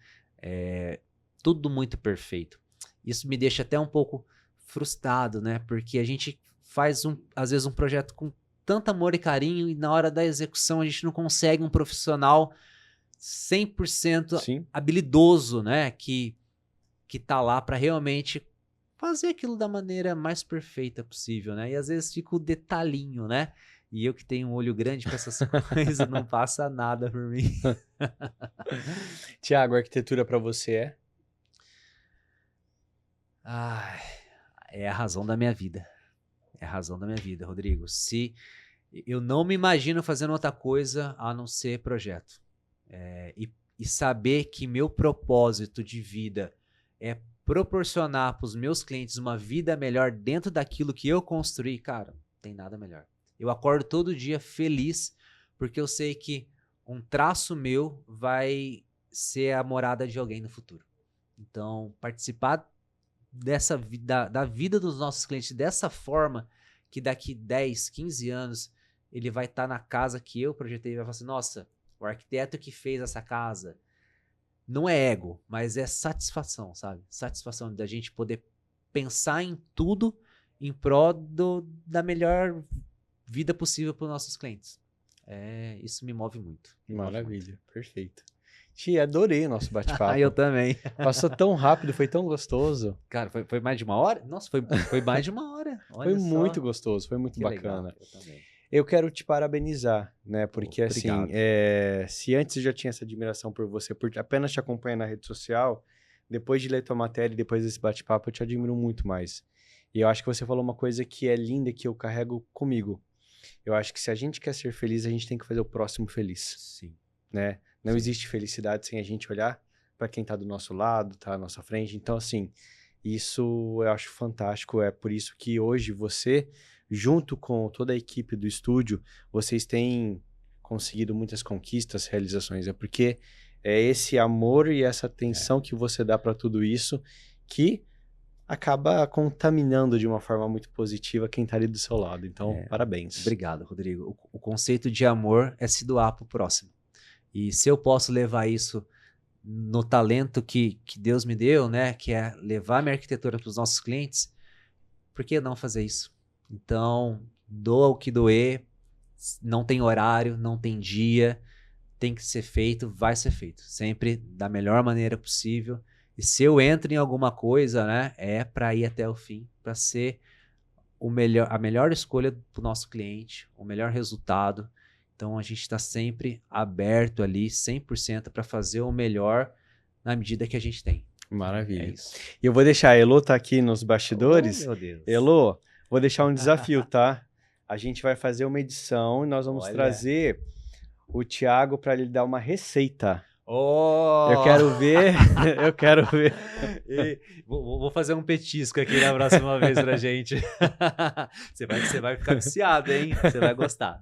tudo muito perfeito. Isso me deixa até um pouco frustrado, né? Porque a gente faz, às vezes, um projeto com tanto amor e carinho e na hora da execução a gente não consegue um profissional 100% Sim. habilidoso, né? Que tá lá para realmente fazer aquilo da maneira mais perfeita possível, né? E às vezes fica o detalhinho, né? E eu que tenho um olho grande para essas coisas, não passa nada por mim. Tiago, arquitetura para você é? Ai, é a razão da minha vida. É a razão da minha vida, Rodrigo. Se eu não me imagino fazendo outra coisa a não ser projeto. E saber que meu propósito de vida é proporcionar para os meus clientes uma vida melhor dentro daquilo que eu construí, cara, não tem nada melhor. Eu acordo todo dia feliz porque eu sei que um traço meu vai ser a morada de alguém no futuro. Então, participar da vida dos nossos clientes dessa forma, que daqui 10, 15 anos ele vai estar na casa que eu projetei e vai falar assim, nossa, o arquiteto que fez essa casa. Não é ego, mas é satisfação, sabe? Satisfação da gente poder pensar em tudo em prol da melhor vida possível para os nossos clientes. Isso me move muito. Maravilha, perfeito. Tia, adorei o nosso bate-papo. Eu também. Passou tão rápido, foi tão gostoso. Cara, foi mais de uma hora? Nossa, foi mais de uma hora. Olha Foi só. muito gostoso, foi muito Que bacana. legal. Eu também. Eu quero te parabenizar, né? Porque assim, Obrigado. se antes eu já tinha essa admiração por você, por apenas te acompanhar na rede social, depois de ler tua matéria e depois desse bate-papo, eu te admiro muito mais. E eu acho que você falou uma coisa que é linda, que eu carrego comigo. Eu acho que se a gente quer ser feliz, a gente tem que fazer o próximo feliz, Sim. né? Não existe felicidade sem a gente olhar para quem tá do nosso lado, tá à nossa frente. Então, assim, isso eu acho fantástico. É por isso que hoje você, junto com toda a equipe do estúdio, vocês têm conseguido muitas conquistas, realizações. É porque é esse amor e essa atenção que você dá para tudo isso que acaba contaminando de uma forma muito positiva quem tá ali do seu lado. Então, parabéns. Obrigado, Rodrigo. O conceito de amor é se doar pro próximo. E se eu posso levar isso no talento que Deus me deu, né, que é levar minha arquitetura para os nossos clientes, por que não fazer isso? Então, doa o que doer, não tem horário, não tem dia, tem que ser feito, vai ser feito, sempre da melhor maneira possível. E se eu entro em alguma coisa, né, é para ir até o fim, para ser a melhor escolha para o nosso cliente, o melhor resultado. Então, a gente está sempre aberto ali, 100% para fazer o melhor na medida que a gente tem. Maravilha. É isso. E eu vou deixar, a Elô tá aqui nos bastidores. Oh, meu Deus. Elô, vou deixar um desafio, tá? A gente vai fazer uma edição e nós vamos trazer o Thiago para ele dar uma receita. Oh! Eu quero ver, eu quero ver. Vou fazer um petisco aqui na próxima vez pra gente. Você vai ficar viciado, hein? Você vai gostar,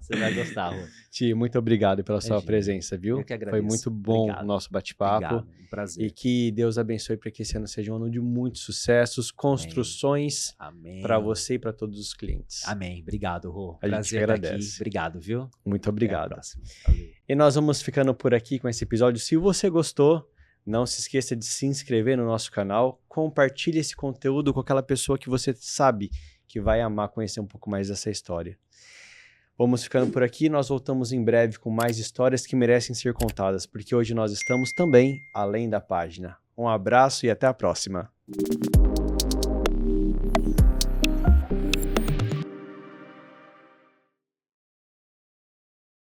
Rô. Ti, muito obrigado pela sua presença, viu? Eu que agradeço. Foi muito bom o nosso bate-papo. Obrigado, um prazer. E que Deus abençoe para que esse ano seja um ano de muitos sucessos, construções para você e para todos os clientes. Amém. Obrigado, Rô. A gente agradece. Aqui. Obrigado, viu? Muito obrigado. Até a próxima. Valeu. E nós vamos ficando por aqui com esse episódio. Se você gostou, não se esqueça de se inscrever no nosso canal, compartilhe esse conteúdo com aquela pessoa que você sabe que vai amar conhecer um pouco mais dessa história. Vamos ficando por aqui, nós voltamos em breve com mais histórias que merecem ser contadas, porque hoje nós estamos também além da página. Um abraço e até a próxima.